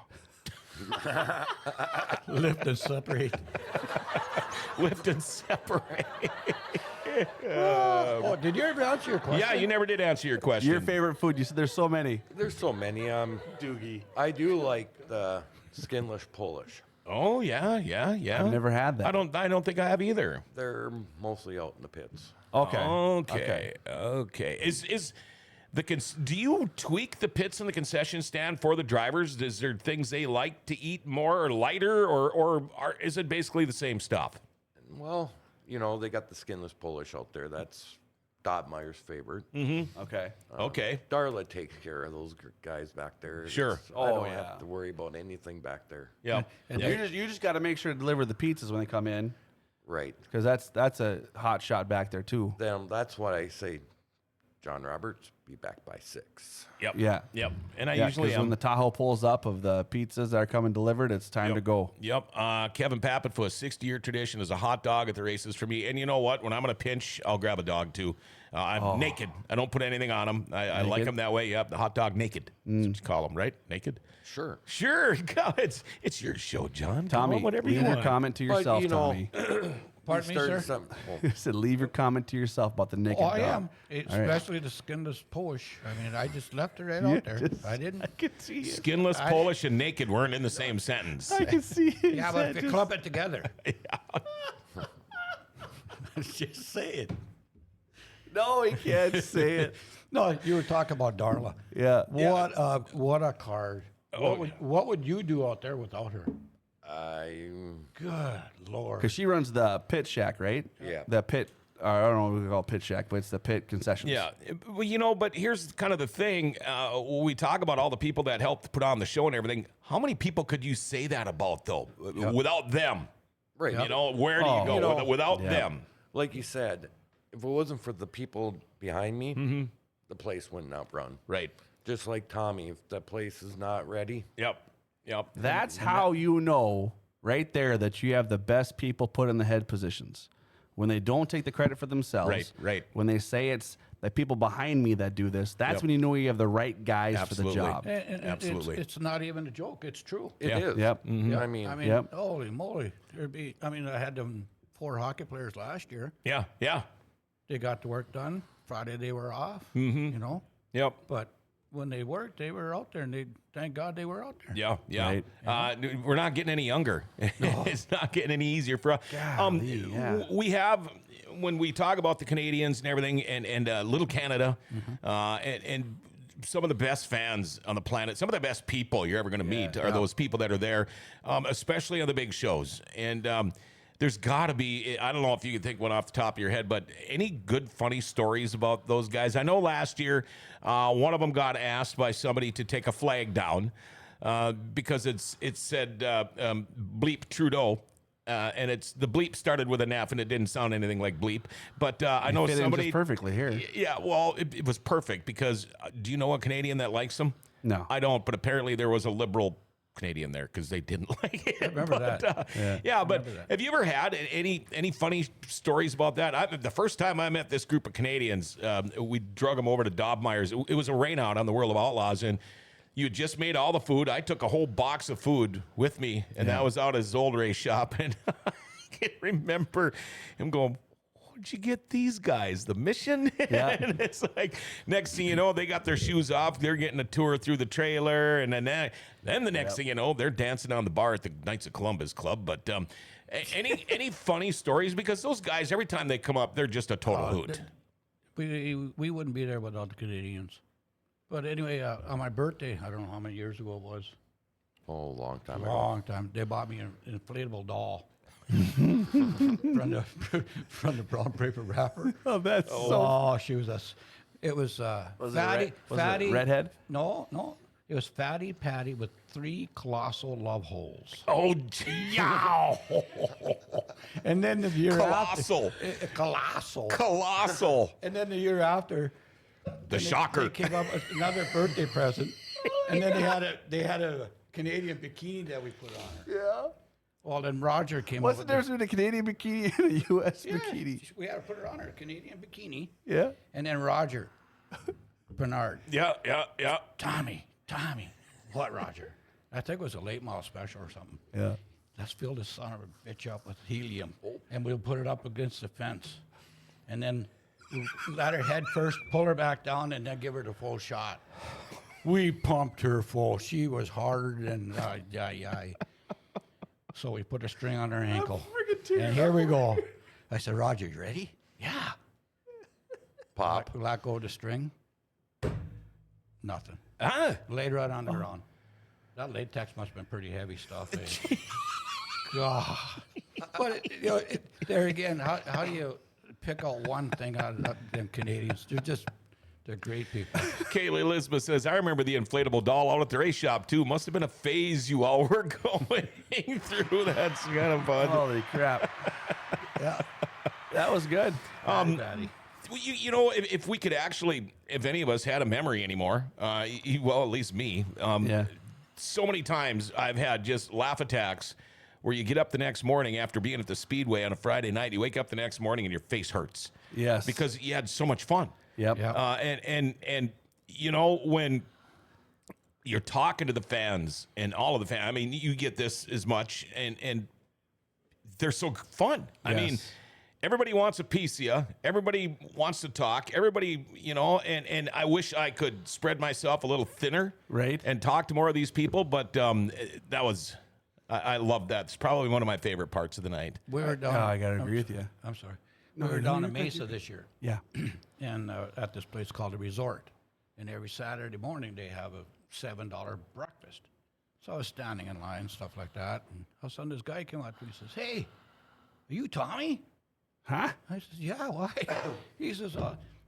S3: Lift and separate.
S1: Lift and separate.
S3: Oh, did you ever answer your question?
S1: Yeah, you never did answer your question.
S2: Your favorite food? You said there's so many.
S4: There's so many.
S2: Doogie.
S4: I do like the skinless Polish.
S1: Oh yeah.
S2: I've never had that.
S1: I don't think I have either.
S4: They're mostly out in the pits.
S2: Okay.
S1: Okay. Is the do you tweak the pits and the concession stand for the drivers? Is there things they like to eat more or lighter, or is it basically the same stuff?
S4: Well, you know, they got the skinless Polish out there. That's Dobmeyer's favorite.
S2: Okay.
S1: Okay.
S4: Darla takes care of those guys back there.
S1: Sure.
S4: I don't
S2: yeah.
S4: have to worry about anything back there.
S1: Yeah.
S3: And
S2: You just got to make sure to deliver the pizzas when they come in,
S4: Right.
S2: because that's a hot shot back there too.
S4: Then that's what I say, John Roberts, be back by 6.
S1: Yep.
S2: Yeah.
S1: Yep. And I
S2: Yeah,
S1: usually
S2: 'cause
S1: am.
S2: when the Tahoe pulls up of the pizzas that are coming delivered, it's time to go.
S1: Yep. Kevin Pappett for a 60-year tradition is a hot dog at the races for me. And you know what? When I'm going to pinch, I'll grab a dog too. I'm naked. I don't put anything on them. I like them that way. Yep. The hot dog naked. That's what you call them, right? Naked?
S4: Sure.
S1: Sure. Go. It's your show, John. Come
S2: Tommy,
S1: on, whatever you
S2: leave your
S1: want.
S2: comment to
S4: But,
S2: yourself,
S4: you know,
S2: Tommy.
S3: Pardon me, sir?
S2: I said leave your comment to yourself about the naked
S3: Oh,
S2: dog.
S3: I am.
S2: right.
S3: Especially the skinless Polish. I mean, I just left it right out there. I didn't.
S2: I can see it.
S1: Skinless, Polish, and naked weren't in the same sentence.
S2: I can see it.
S3: Yeah, but if you clump it together.
S4: Just say it.
S2: No, he can't say it.
S3: No, you were talking about Darla.
S2: Yeah.
S3: What a card. What would you do out there without her? Good Lord.
S2: Because she runs the pit shack, right?
S4: Yeah.
S2: The pit, I don't know what we call it, pit shack, but it's the pit concessions.
S1: Yeah, well, you know, but here's kind of the thing. When we talk about all the people that helped put on the show and everything, how many people could you say that about, though, without them?
S4: Right.
S1: You know, where do you go
S4: You know,
S1: without them?
S4: Like you said, if it wasn't for the people behind me, the place wouldn't outrun.
S1: Right.
S4: Just like Tommy, if the place is not ready,
S1: Yep.
S2: That's how you know right there that you have the best people put in the head positions. When they don't take the credit for themselves.
S1: Right.
S2: When they say it's the people behind me that do this, that's when you know you have the right guys
S1: Absolutely.
S2: for the job.
S3: And
S1: Absolutely.
S3: It's not even a joke. It's true.
S4: it is.
S2: Yep.
S4: I mean,
S2: Yep.
S3: Holy moly. I had them 4 hockey players last year.
S1: Yeah.
S3: They got the work done. Friday they were off, you know.
S1: Yep.
S3: But when they worked, they were out there, and thank God they were out there.
S1: Yeah.
S2: Right.
S1: We're not getting any younger. It's not getting any easier for us. We have, when we talk about the Canadians and everything, and Little Canada, and some of the best fans on the planet, some of the best people you're ever going to meet are those people that are there, especially on the big shows. And there's got to be, I don't know if you can think one off the top of your head, but any good, funny stories about those guys? I know last year, one of them got asked by somebody to take a flag down because it said bleep Trudeau. And the bleep started with an F, and it didn't sound anything like bleep. But I know
S2: Fit in
S1: somebody
S2: just perfectly here.
S1: Yeah, well, it was perfect because do you know a Canadian that likes him?
S2: No.
S1: I don't. But apparently there was a liberal Canadian there because they didn't like it.
S3: remember that.
S1: Yeah, but have you ever had any funny stories about that? The first time I met this group of Canadians, we drug them over to Dobmeyer's. It was a rain out on the World of Outlaws, and you had just made all the food. I took a whole box of food with me, and that was out at his old race shop. And I can remember him going, "Where'd you get these guys? The Mission?"
S2: Yeah.
S1: And it's like, next thing you know, they got their shoes off. They're getting a tour through the trailer. And then the next thing you know, they're dancing on the bar at the Knights of Columbus Club. But any funny stories? Because those guys, every time they come up, they're just a total hoot.
S3: We wouldn't be there without the Canadians. But anyway, on my birthday, I don't know how many years ago it was.
S4: a long time ago.
S3: Long time. They bought me an inflatable doll. from the brown paper wrapper.
S2: Oh, that's
S3: Oh, she was it was fatty.
S2: it redhead?
S3: No. It was Fatty Patty with 3 colossal love holes.
S1: Oh, yeah.
S3: And then the year
S1: Colossal.
S3: after, colossal.
S1: Colossal.
S3: And then the year after,
S1: The shocker.
S3: they came up with another birthday present, and then they had a Canadian bikini that we put on her.
S2: Yeah.
S3: Well, then Roger came
S2: What's
S3: up
S2: the
S3: with
S2: difference between a Canadian bikini and a U.S.
S3: Yeah,
S2: bikini?
S3: we had to put her on her Canadian bikini,
S2: Yeah.
S3: and then Roger Bernard,
S1: Yeah.
S3: Tommy, what Roger? I think it was a late model special or something.
S2: Yeah.
S3: Let's fill this son of a bitch up with helium, and we'll put it up against the fence, and then we let her head first, pull her back down, and then give her the full shot. We pumped her full. She was harder than So we put a string on her ankle, and here we go. I said, Roger, you ready? Yeah.
S4: Pop.
S3: Let go of the string. Nothing.
S1: Huh?
S3: Laid right on the ground. That latex must have been pretty heavy stuff. God. But there again, how do you pick out one thing out of them Canadians. They're great people.
S1: Kaylee Elizabeth says, I remember the inflatable doll out at the race shop too. Must have been a phase you all were going through. That's kind of fun.
S2: Holy crap.
S3: Yeah.
S2: That was good.
S3: Daddy.
S1: You know, if we could actually, if any of us had a memory anymore, well, at least me,
S2: Yeah.
S1: so many times I've had just laugh attacks where you get up the next morning after being at the Speedway on a Friday night, you wake up the next morning and your face hurts.
S2: Yes.
S1: Because you had so much fun.
S2: Yep.
S3: Yeah.
S1: And you know, when you're talking to the fans and all of the fans, I mean, you get this as much, and they're so fun. I mean,
S2: Yes.
S1: everybody wants a piece of you. Everybody wants to talk. Everybody, you know, and I wish I could spread myself a little thinner,
S2: Right.
S1: and talk to more of these people. But that was, I loved that. It's probably one of my favorite parts of the night.
S3: We were down.
S2: I gotta agree with you.
S3: I'm sorry.
S2: No,
S3: We were
S2: no,
S3: down
S2: you're
S3: in
S2: good,
S3: Mesa
S2: you're good.
S3: this year,
S2: Yeah.
S3: and at this place called the Resort. And every Saturday morning they have a $7 breakfast. So I was standing in line, stuff like that, and all of a sudden this guy came up to me and says, "Hey, are you Tommy?"
S2: Huh?
S3: I said, "Yeah, why?" He says,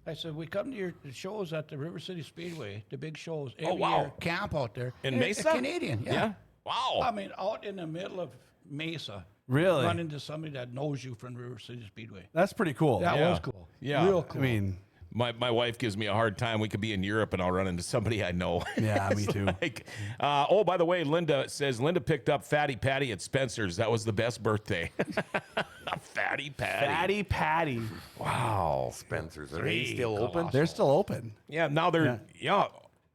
S3: I said, "We come to your shows at the River City Speedway, the big shows every
S1: wow.
S3: year, camp out there."
S1: In
S3: And
S1: Mesa?
S3: A Canadian, yeah.
S1: Wow.
S3: I mean, out in the middle of Mesa.
S2: Really?
S3: Run into somebody that knows you from River City Speedway.
S2: That's pretty cool.
S3: That
S1: Yeah.
S3: was cool.
S1: Yeah.
S3: Real
S2: I
S3: cool.
S2: mean,
S1: My wife gives me a hard time. We could be in Europe and I'll run into somebody I know.
S2: yeah, me
S1: It's
S2: too.
S1: like, oh, by the way, Linda says Linda picked up Fatty Patty at Spencer's. That was the best birthday. Fatty Patty.
S2: Fatty Patty.
S1: Wow.
S4: Spencer's. Are they still open?
S3: Colossal.
S2: They're still open.
S1: Yeah, now they're, yeah.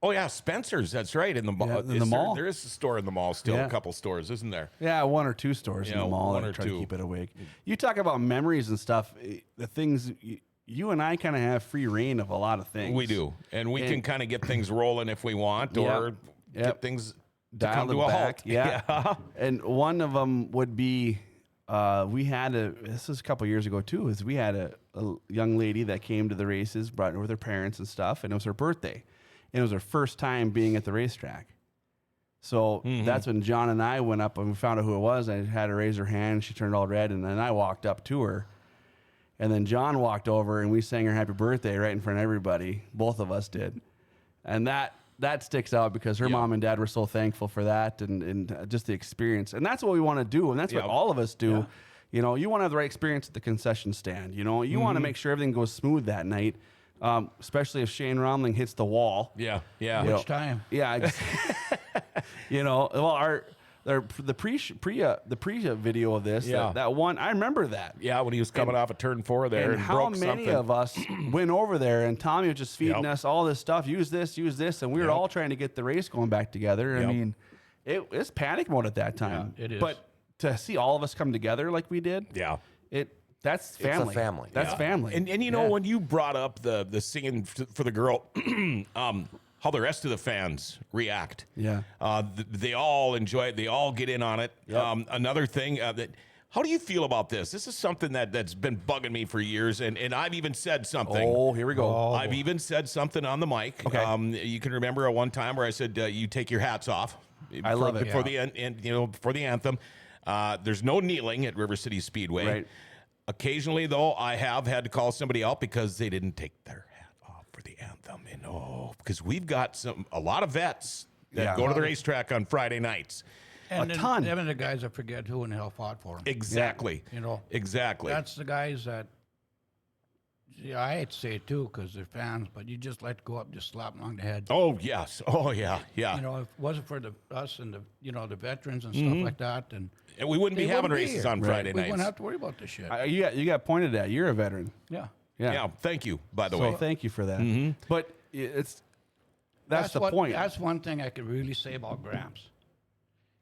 S1: Oh, yeah, Spencer's. That's right. In the mall.
S2: Yeah, in the mall.
S1: There is a store in the mall still,
S2: Yeah.
S1: a couple stores, isn't there?
S2: Yeah, one or two stores in
S1: Yeah,
S2: the mall
S1: one
S2: that
S1: or
S2: try
S1: two.
S2: to keep it awake. You talk about memories and stuff. The things you and I kind of have free reign of a lot of things.
S1: We do. And we
S2: And-
S1: can kind of get things rolling if we want or
S2: Yep.
S1: get things to
S2: Dial
S1: come
S2: it
S1: to a
S2: back.
S1: halt.
S2: Yeah. And one of them would be we had this was a couple years ago too, is we had a young lady that came to the races, brought her with her parents and stuff, and it was her birthday. And it was her first time being at the racetrack. So that's when John and I went up and we found out who it was. I had her raise her hand. She turned all red. And then I walked up to her. And then John walked over and we sang her happy birthday right in front of everybody. Both of us did. And that sticks out because her mom and dad were so thankful for that and just the experience. And that's what we want to do. And that's what all of us do.
S1: Yeah.
S2: You know, you want to have the right experience at the concession stand. You know, you want to make sure everything goes smooth that night, especially if Shane Romling hits the wall.
S1: Yeah, yeah.
S2: You know,
S3: Which time?
S2: Yeah. You know, well, the pre video of this,
S1: Yeah.
S2: that one, I remember that.
S1: Yeah, when he was coming off of turn 4 there and
S2: And how
S1: broke
S2: many
S1: something.
S2: of us went over there and Tommy was just feeding
S1: Yep.
S2: us all this stuff, use this, and we were
S1: Yep.
S2: all trying to get the race going back together. I
S1: Yep.
S2: mean, it's panic mode at that time.
S3: Yeah, it is.
S2: But to see all of us come together like we did,
S1: Yeah.
S2: that's family.
S4: family.
S2: That's
S1: Yeah.
S2: family.
S1: And you know, when you brought up the singing for the girl, how the rest of the fans react.
S2: Yeah.
S1: They all enjoy it. They all get in on it. Another thing how do you feel about this? This is something that's been bugging me for years, and I've even said something.
S2: Oh, here we go.
S1: I've even said something on the mic.
S2: Okay.
S1: You can remember one time where I said, "You take your hats off."
S2: I love it.
S1: before the before the anthem. There's no kneeling at River City Speedway.
S2: Right.
S1: Occasionally, though, I have had to call somebody out because they didn't take their hat off for the anthem. Because we've got a lot of vets that
S2: Yeah.
S1: go to the racetrack on Friday nights.
S3: And
S2: A
S3: then
S2: ton.
S3: Them and the guys that forget who in the hell fought for them.
S1: Exactly.
S3: You know,
S1: Exactly.
S3: that's the guys that. Yeah, I hate to say it too because they're fans, but you just let go up, just slap them on the head.
S1: Oh yes. Oh yeah. Yeah.
S3: You know, if it wasn't for us and the veterans and stuff like that, and
S1: and we wouldn't be
S3: they
S1: having
S3: wouldn't be
S1: races
S3: here.
S1: on
S2: Right.
S1: Friday
S3: we
S1: nights.
S3: wouldn't have to worry about this shit.
S2: You got pointed at. You're a veteran.
S3: Yeah.
S2: Yeah.
S1: Yeah. Thank you. By the
S2: So
S1: way.
S2: thank you for that. But that's the point.
S3: That's one thing I could really say about Gramps,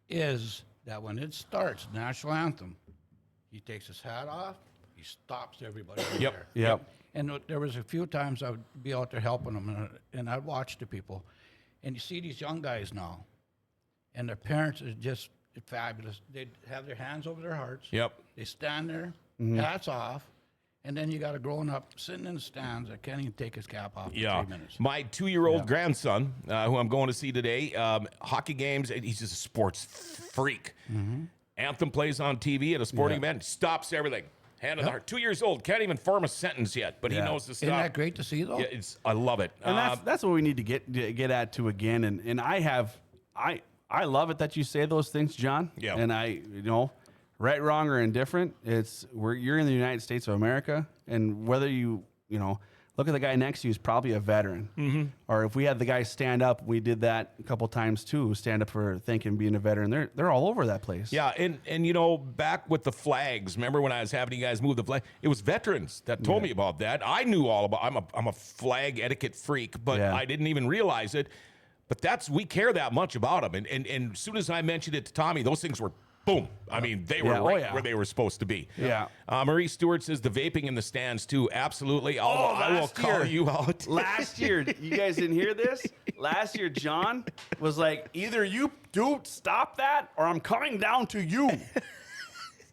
S3: is that when it starts, national anthem, he takes his hat off, he stops everybody right
S1: Yep.
S3: there.
S2: Yep.
S3: And there was a few times I would be out there helping them, and I'd watch the people, and you see these young guys now, and their parents are just fabulous. They have their hands over their hearts.
S1: Yep.
S3: They stand there, hats off, and then you got a grown up sitting in the stands that can't even take his cap off for
S1: Yeah.
S3: 3 minutes.
S1: My 2-year-old grandson, who I'm going to see today, hockey games, and he's just a sports freak. Anthem plays on TV at a sporting event, stops everything. Hand of the heart. 2 years old, can't even form a sentence yet, but he knows the stuff.
S3: Isn't that great to see, though?
S1: Yeah, I love it.
S2: And that's what we need to get at to again. And I love it that you say those things, John.
S1: Yeah.
S2: And right, wrong, or indifferent, you're in the United States of America, and whether you look at the guy next to you is probably a veteran. Mm-hmm. Or if we had the guy stand up, we did that a couple times too. Stand up for thinking being a veteran. They're all over that place.
S1: Yeah, and back with the flags. Remember when I was having you guys move the flag? It was veterans that told me about that. I knew all about. I'm a flag etiquette freak, but I didn't even realize it. But we care that much about them. And as soon as I mentioned it to Tommy, those things were boom. I mean, they were where they were supposed to be.
S2: Yeah.
S1: Marie Stewart says the vaping in the stands too. Absolutely. I will call you out.
S2: Last year, you guys didn't hear this? Last year, John was like, either you do stop that or I'm coming down to you.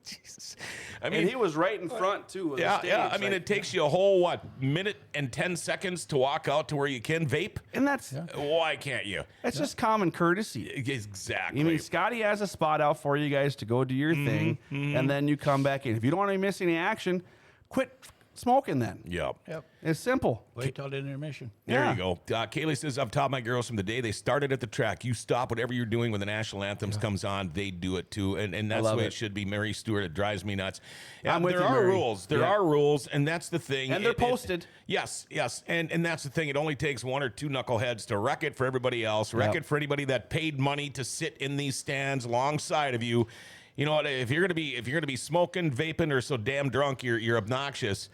S1: Jesus. I mean,
S2: and he was right in front too. Of the stage.
S1: I mean, it takes you a whole minute and 10 seconds to walk out to where you can vape.
S2: And that's
S1: why can't you?
S2: That's just common courtesy.
S1: Exactly.
S2: I mean, Scotty has a spot out for you guys to go do your thing, and then you come back in. If you don't want to miss any action, quit smoking then.
S1: Yep.
S2: It's simple.
S3: Wait till the intermission.
S1: There you go. Kaylee says, I've taught my girls from the day they started at the track. You stop whatever you're doing when the national anthems comes on, they do it too. And that's the way it should be. Mary Stewart, it drives me nuts.
S2: I'm with
S1: there
S2: you,
S1: are
S2: Mary.
S1: rules. There are rules, and that's the thing.
S2: And they're posted.
S1: Yes. And that's the thing. It only takes one or two knuckleheads to wreck it for everybody else, wreck it for anybody that paid money to sit in these stands alongside of you. You know what? If you're gonna be smoking, vaping, or so damn drunk, you're obnoxious.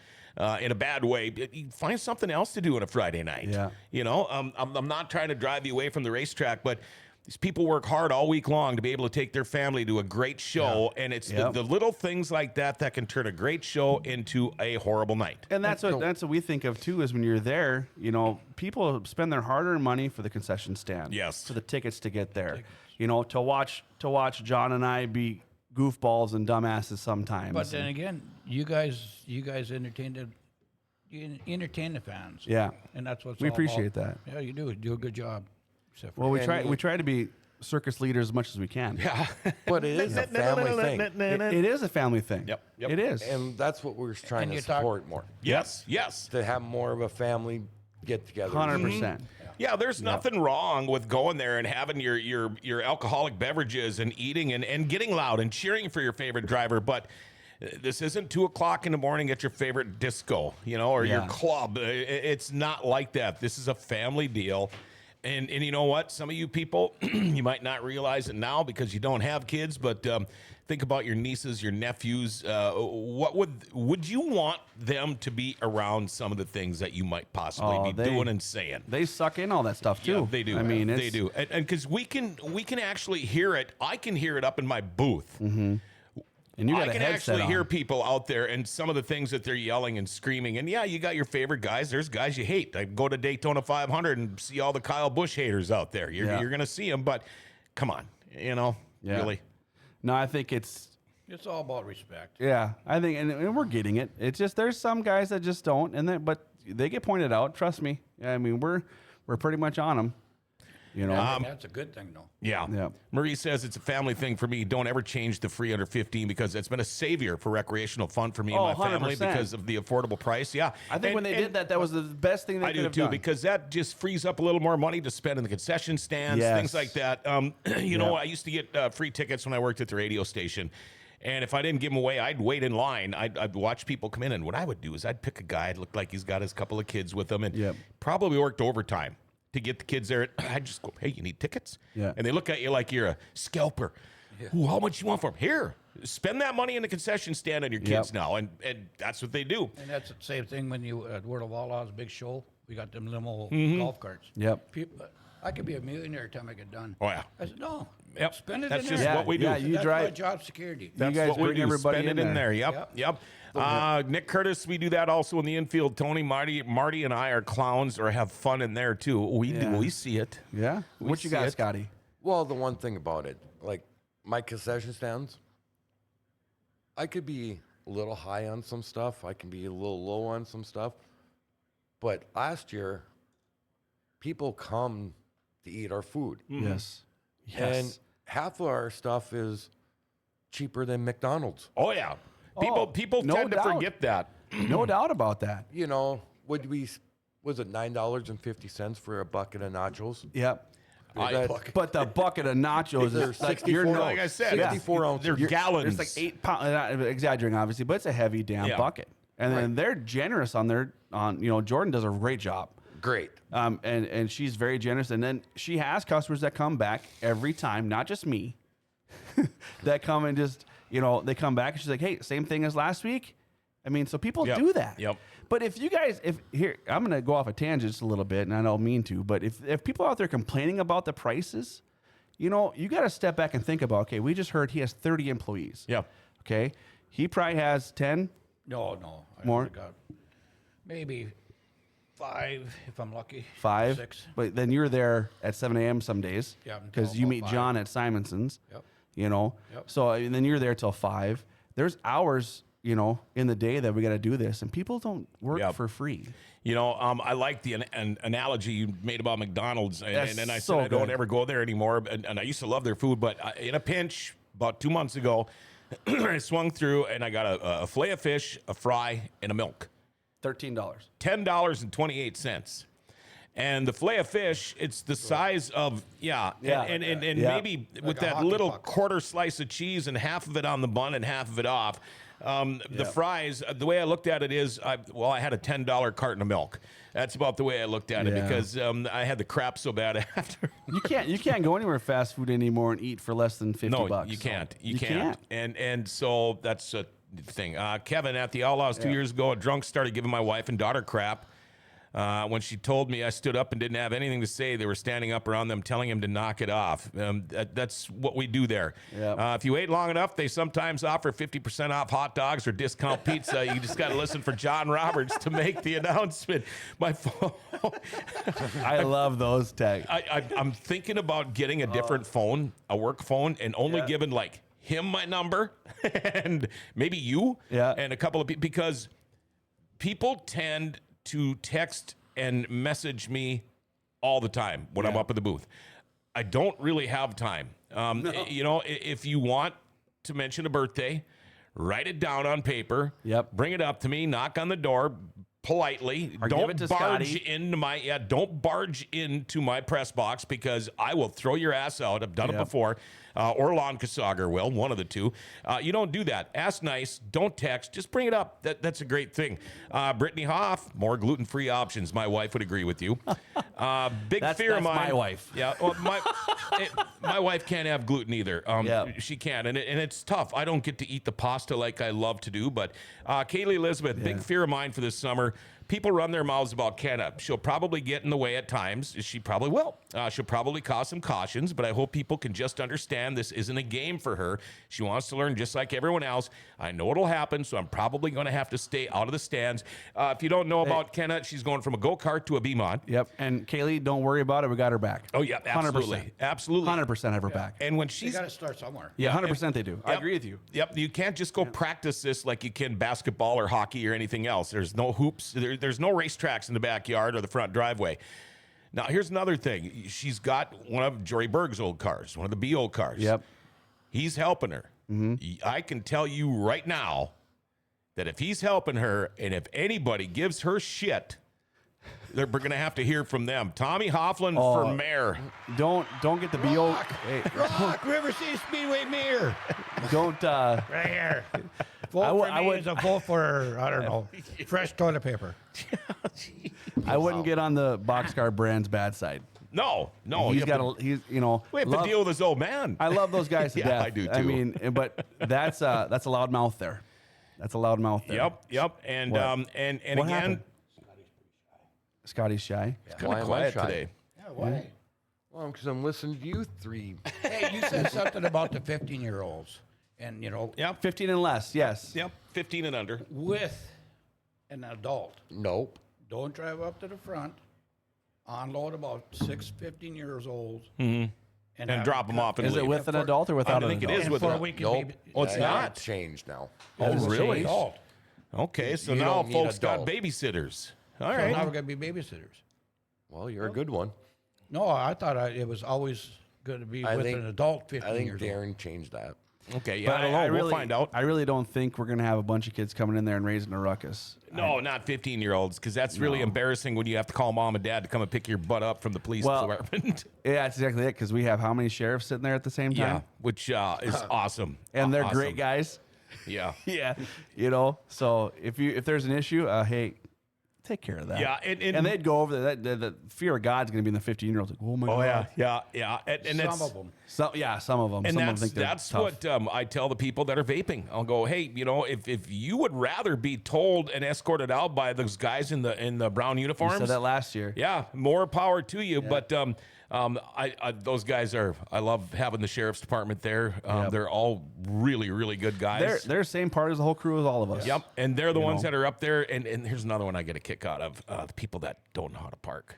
S1: In a bad way, find something else to do on a Friday night.
S2: Yeah.
S1: You know, I'm not trying to drive you away from the racetrack, but these people work hard all week long to be able to take their family to a great show, and it's the little things like that can turn a great show into a horrible night.
S2: And that's what we think of too. Is when you're there, people spend their hard-earned money for the concession stand.
S1: Yes.
S2: For the tickets to get there. To watch John and I be goofballs and dumbasses sometimes.
S3: But then again, you guys entertain the fans.
S2: Yeah.
S3: And that's what
S2: we appreciate that.
S3: Yeah, you do. Do a good job.
S2: Well, we try to be circus leaders as much as we can.
S1: Yeah.
S4: But it is a family thing.
S2: It is a family thing.
S1: Yep.
S2: It is.
S4: And that's what we're trying to support more.
S1: Yes.
S4: To have more of a family get together.
S2: 100%.
S1: Yeah, there's nothing wrong with going there and having your alcoholic beverages and eating and getting loud and cheering for your favorite driver, but this isn't 2:00 in the morning at your favorite disco, or your club. It's not like that. This is a family deal. And you know what? Some of you people, you might not realize it now because you don't have kids, but think about your nieces, your nephews. What would you want them to be around some of the things that you might possibly be doing and saying?
S2: They suck in all that stuff too.
S1: Yeah, they do.
S2: I mean,
S1: they do. And because we can actually hear it. I can hear it up in my booth.
S2: Mm-hmm. And
S1: I can actually hear people out there and some of the things that they're yelling and screaming. And you got your favorite guys. There's guys you hate. I go to Daytona 500 and see all the Kyle Busch haters out there. You're going to see them, but come on, really.
S2: No, I think it's
S3: all about respect.
S2: Yeah, I think, and we're getting it. It's just there's some guys that just don't, but they get pointed out. Trust me. I mean, we're pretty much on them.
S3: That's a good thing, though.
S1: Yeah. Marie says it's a family thing for me. Don't ever change the free under 15 because it's been a savior for recreational fun for me and my family
S2: 100%.
S1: Because of the affordable price. Yeah.
S2: I think when they did that was the best thing they could have done.
S1: I do too, because that just frees up a little more money to spend in the concession stands, things like that. I used to get free tickets when I worked at the radio station. And if I didn't give them away, I'd wait in line. I'd watch people come in. And what I would do is I'd pick a guy that looked like he's got his couple of kids with him and probably worked overtime to get the kids there. I'd just go, hey, you need tickets?
S2: Yeah.
S1: And they look at you like you're a scalper. Yeah. Ooh, how much you want for them? Here, spend that money in the concession stand on your kids now. And that's what they do.
S3: And that's the same thing when you, at World of Outlaws, big show, we got them limo golf carts.
S2: Yep.
S3: People, I could be a millionaire every time I get done.
S1: Oh, yeah.
S3: I said, no.
S1: Yep.
S3: Spend it
S1: That's
S3: in
S1: just
S3: there.
S1: what we do.
S2: Yeah, you
S3: That's
S2: drive.
S3: my job security.
S1: That's
S2: you guys
S1: what we
S2: bring
S1: do.
S2: everybody
S1: Spend it in there.
S2: there.
S1: Yep. Nick Curtis, we do that also in the infield. Tony, Marty, and I are clowns or have fun in there too. We do. We see it.
S2: Yeah. What you got, Scotty?
S4: Well, the one thing about it, like my concession stands, I could be a little high on some stuff. I can be a little low on some stuff. But last year, people come to eat our food.
S2: Mm-hmm. Yes.
S4: And half of our stuff is cheaper than McDonald's.
S1: Oh, yeah. People
S2: no
S1: tend to
S2: doubt.
S1: forget that.
S2: No doubt about that.
S4: You know, was it $9.50 for a bucket of nachos?
S2: Yep.
S4: That-
S2: But the bucket of nachos
S4: They're
S2: is like
S4: 64
S1: Like I said,
S4: 64 ounces.
S1: They're gallons.
S2: It's like 8 pounds. Not exaggerating, obviously, but it's a heavy damn
S1: Yeah.
S2: bucket. And then they're generous on Jordan does a great job.
S4: Great.
S2: And she's very generous. And then she has customers that come back every time, not just me, that come and just, they come back and she's like, hey, same thing as last week. I mean, so people
S1: Yep.
S2: do that.
S1: Yep.
S2: But if you guys, I'm going to go off a tangent just a little bit, and I don't mean to, but if people out there complaining about the prices, you got to step back and think about, okay, we just heard he has 30 employees.
S1: Yeah.
S2: Okay. He probably has 10.
S3: No. I
S2: More?
S3: only got maybe 5 if I'm lucky.
S2: 5.
S3: 6.
S2: But then you're there at 7 a.m. some days.
S3: Yeah, until
S2: Because you
S3: about
S2: meet
S3: 5.
S2: John at Simonson's.
S3: Yep. Yep.
S2: So and then you're there till 5. There's hours, in the day that we got to do this, and people don't work
S1: Yep.
S2: for free.
S1: I like the analogy you made about McDonald's,
S2: That's
S1: and I
S2: so
S1: said I don't
S2: good.
S1: ever go there anymore. And I used to love their food, but in a pinch, about 2 months ago, I swung through and I got a fillet of fish, a fry, and a milk.
S2: $13.
S1: $10.28. And the fillet of fish, it's the size of
S2: Yeah.
S1: and
S2: Yeah.
S1: maybe with
S3: a
S1: that
S3: hockey
S1: little
S3: puck.
S1: quarter slice of cheese and half of it on the bun and half of it off. The fries, the way I looked at it is, I had a $10 carton of milk. That's about the way I looked at it
S2: Yeah.
S1: because I had the crap so bad after.
S2: You can't go anywhere fast food anymore and eat for less than $50.
S1: No, you can't. You can't. And so that's a thing. Kevin at the Outlaws 2 years ago, a drunk started giving my wife and daughter crap. When she told me, I stood up and didn't have anything to say. They were standing up around them, telling him to knock it off. That's what we do there.
S2: Yep.
S1: If you wait long enough, they sometimes offer 50% off hot dogs or discount pizza. You just got to listen for John Roberts to make the announcement. My phone.
S2: I love those tags.
S1: I'm thinking about getting a different phone, a work phone, and only giving like him my number and maybe you and a couple of people, because people tend to text and message me all the time when I'm up at the booth. I don't really have time. If you want to mention a birthday, write it down on paper.
S2: Yep.
S1: Bring it up to me. Knock on the door politely.
S2: Or give
S1: Don't
S2: it to
S1: barge
S2: Scotty.
S1: don't barge into my press box because I will throw your ass out. I've done it before. Or Lon Kasager will, one of the two. You don't do that. Ask nice. Don't text. Just bring it up. That's a great thing. Brittany Hoff, more gluten-free options. My wife would agree with you. Big fear of
S2: that's
S1: mine.
S2: my wife.
S1: Yeah. Well, my wife can't have gluten either. She can't, and it's tough. I don't get to eat the pasta like I love to do. But Kaylee Elizabeth, big fear of mine for this summer. People run their mouths about Kenna. She'll probably get in the way at times. She probably will. She'll probably cause some cautions, but I hope people can just understand this isn't a game for her. She wants to learn just like everyone else. I know it'll happen, so I'm probably going to have to stay out of the stands. If you don't know about Kenna, she's going from a go-kart to a B-Mod.
S2: Yep. And Kaylee, don't worry about it. We got her back.
S1: Oh, yeah, absolutely.
S2: 100%.
S1: Absolutely.
S2: 100% have her back.
S1: And when
S3: You
S1: she's...
S3: got to start somewhere.
S2: Yeah, 100% they do. I
S1: Yep.
S2: agree with you.
S1: Yep, you can't just go practice this like you can basketball or hockey or anything else. There's no hoops. There's no racetracks in the backyard or the front driveway. Now, here's another thing. She's got one of Jory Berg's old cars, one of the B old cars.
S2: Yep.
S1: He's helping her. I can tell you right now that if he's helping her and if anybody gives her shit, they're going to have to hear from them. Tommy Hofland for mayor.
S2: Don't get the BO. Hey,
S3: Rock River City Speedway Mayor.
S2: don't.
S3: Right here. Vote
S2: I
S3: for me
S2: would-
S3: is a vote for, I don't know, fresh toilet paper.
S2: I wouldn't get on the Boxcar Brand's bad side.
S1: No.
S2: He's
S1: you
S2: got.
S1: have to-
S2: He's
S1: we have to deal with this old man.
S2: I love those guys to
S1: Yeah,
S2: death.
S1: I do
S2: I
S1: too.
S2: mean, but that's a loud mouth there. That's a loud mouth there.
S1: Yep. And
S2: What?
S1: and
S2: What
S1: again,
S2: happened? Scotty's shy.
S1: kind
S4: Why
S1: of
S4: am I
S1: quiet
S4: shy?
S1: today.
S3: Yeah, why?
S4: Well, because I'm listening to you three.
S3: Hey, you said something about the 15-year-olds. And,
S1: Yep.
S2: 15 and less. Yes.
S1: Yep. 15 and under.
S3: with an adult,
S4: Nope.
S3: don't drive up to the front, unload about 15 years old,
S1: And
S3: have
S1: drop them off. And
S2: Is it
S1: leave.
S2: with an adult or without
S1: I
S2: an
S1: think it
S2: adult?
S1: is
S3: And
S1: with
S3: for a
S1: an
S3: week,
S4: Nope.
S1: Oh, it's
S4: That
S1: not?
S4: changed now.
S1: Oh,
S3: It's
S1: really?
S3: adult.
S1: Okay, so
S4: You
S1: now
S4: don't need
S1: folks got
S4: adult.
S1: babysitters. All
S3: So
S1: right.
S3: now we're going to be babysitters.
S4: Well, you're a good one.
S3: No, I thought it was always going to be with an adult 15
S4: I think
S3: years old.
S4: Darren changed that.
S1: Okay, yeah,
S2: But
S1: I don't know. We'll find out.
S2: I really don't think we're gonna have a bunch of kids coming in there and raising a ruckus.
S1: No, not 15-year-olds, because that's really embarrassing when you have to call mom and dad to come and pick your butt up from the police department.
S2: Yeah, that's exactly it. Because we have how many sheriffs sitting there at the same time?
S1: Yeah, which is awesome.
S2: And they're
S1: Awesome.
S2: great guys.
S1: Yeah.
S2: Yeah, so if there's an issue, hey, take care of that.
S1: Yeah,
S2: and they'd go over there. The fear of God's going to be in the 15-year-olds. Like, oh my God.
S1: yeah. And that's,
S3: Some of them.
S2: Some of them.
S1: and
S2: some
S1: that's,
S2: of them think they're
S1: that's
S2: tough.
S1: what I tell the people that are vaping. I'll go, hey, if you would rather be told and escorted out by those guys in the brown
S2: You
S1: uniforms,
S2: said that last year.
S1: yeah, more power to you. But those guys I love having the sheriff's department there. They're all really, really good guys.
S2: They're the same part as the whole crew as all of us.
S1: Yep, and they're the ones that are up there. And here's another one I get a kick out of: the people that don't know how to park.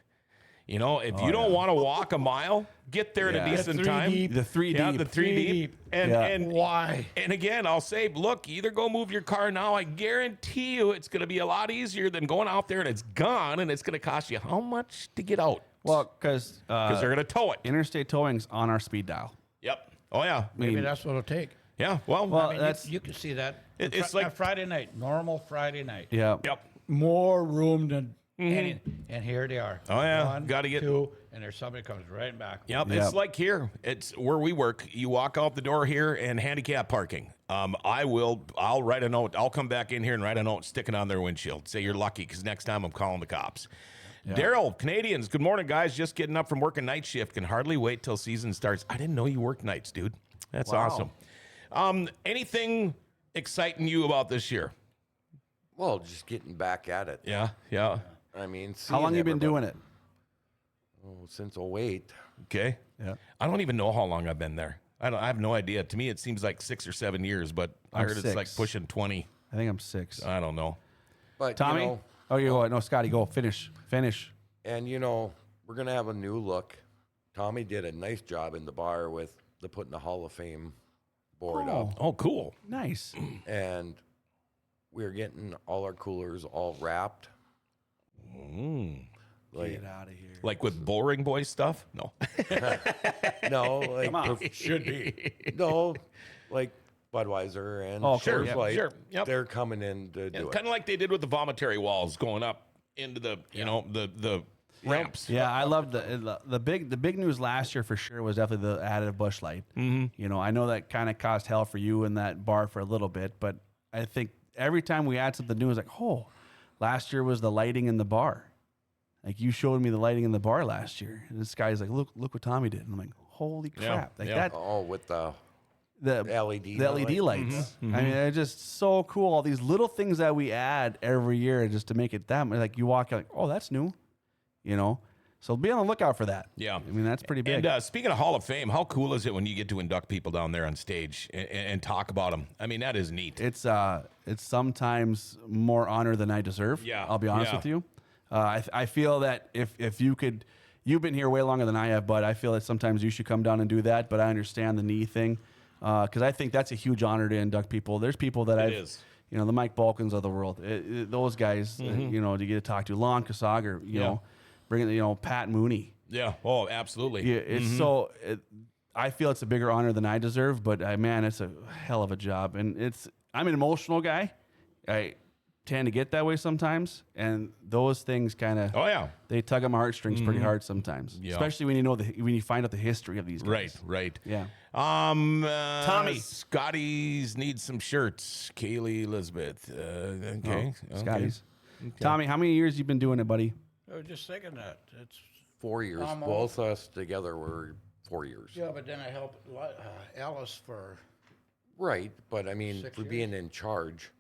S1: If you don't want to walk a mile, get there at a decent time.
S2: The 3
S1: Yeah,
S2: deep.
S1: the 3 deep. And
S3: Why?
S1: And again, I'll say, look, either go move your car now. I guarantee you, it's going to be a lot easier than going out there and it's gone, and it's going to cost you how much to get out?
S2: Well, because
S1: Because they're going to tow it.
S2: interstate towing's on our speed dial.
S1: Yep. Oh yeah.
S3: Maybe that's what it'll take.
S1: Yeah. Well.
S3: I mean,
S2: that's
S3: you can see that.
S1: It's
S3: A
S1: like
S3: Friday night, normal Friday night.
S2: yeah.
S1: Yep.
S3: More room than any, and here they are.
S1: Oh, yeah.
S3: One,
S1: Gotta get-
S3: 2, and there's somebody comes right back.
S1: Yep,
S2: Yep.
S1: it's like here. It's where we work. You walk out the door here and handicap parking. I'll write a note. I'll come back in here and write a note, stick it on their windshield. Say you're lucky because next time I'm calling the cops. Daryl, Canadians, good morning, guys. Just getting up from working night shift. Can hardly wait till season starts. I didn't know you worked nights, dude. That's
S2: Wow.
S1: awesome. Anything exciting you about this year?
S4: Well, just getting back at it.
S1: Yeah.
S4: I mean,
S2: How long you been doing it?
S4: Oh, since 08.
S1: Okay.
S2: Yeah.
S1: I don't even know how long I've been there. I have no idea. To me, it seems like 6 or 7 years, but I
S2: I'm
S1: heard it's like
S2: 6.
S1: pushing 20.
S2: I think I'm 6.
S1: I don't know.
S4: But
S2: Tommy?
S4: you know,
S2: Oh, you go. No, Scotty, go. Finish.
S4: and we're gonna have a new look. Tommy did a nice job in the bar with putting the Hall of Fame board up,
S1: Oh, cool.
S2: Nice.
S4: and we're getting all our coolers all wrapped. Like
S2: Get out of here.
S1: Like with Boring Boy stuff? No.
S4: no, like
S3: Should be.
S4: no, like Budweiser and
S2: Oh, sure,
S4: Coors
S2: yeah,
S4: Light,
S1: sure, yep.
S4: they're coming in to do it.
S1: Kind of like they did with the vomitory walls going up into the, the ramps.
S2: Yeah, I love the big news last year for sure was definitely the additive Busch Light. Mm-hmm. I know that kind of caused hell for you in that bar for a little bit, but I think every time we add something new, it's like, oh, last year was the lighting in the bar. Like you showed me the lighting in the bar last year. And this guy's like, look what Tommy did. And I'm like, holy crap! Like that.
S4: Oh, with the
S2: The
S4: LED
S2: LED lights.
S1: Mm-hmm.
S2: I mean, they're just so cool. All these little things that we add every year just to make it that much. Like you walk out, like, oh, that's new. So be on the lookout for that.
S1: Yeah.
S2: I mean, that's pretty big.
S1: And speaking of Hall of Fame, how cool is it when you get to induct people down there on stage and talk about them? I mean, that is neat.
S2: It's sometimes more honor than I deserve.
S1: Yeah,
S2: I'll be honest
S1: yeah.
S2: with you. I feel that if you could, you've been here way longer than I have, but I feel that sometimes you should come down and do that. But I understand the knee thing because I think that's a huge honor to induct people. There's people that
S1: It is.
S2: the Mike Balkans of the world, those guys, to get to talk to Lon Kasager, bring it, Pat Mooney.
S1: Yeah. Oh, absolutely.
S2: Yeah, it's so. I feel it's a bigger honor than I deserve, but man, it's a hell of a job, and I'm an emotional guy. I tend to get that way sometimes, and those things kind of
S1: Oh, yeah.
S2: they tug at my heartstrings pretty hard sometimes,
S1: Yeah.
S2: especially when when you find out the history of these guys.
S1: Right.
S2: Yeah.
S1: Tommy. Scotty's needs some shirts. Kaylee Elizabeth. Okay.
S2: Scotty's. Tommy, how many years you been doing it, buddy?
S3: I was just thinking that. It's
S4: 4 years.
S3: Almost.
S4: Both us together were 4 years.
S3: yeah, but then I helped Alice for
S4: Right, but I mean,
S3: 6
S4: for
S3: years.
S4: being in charge.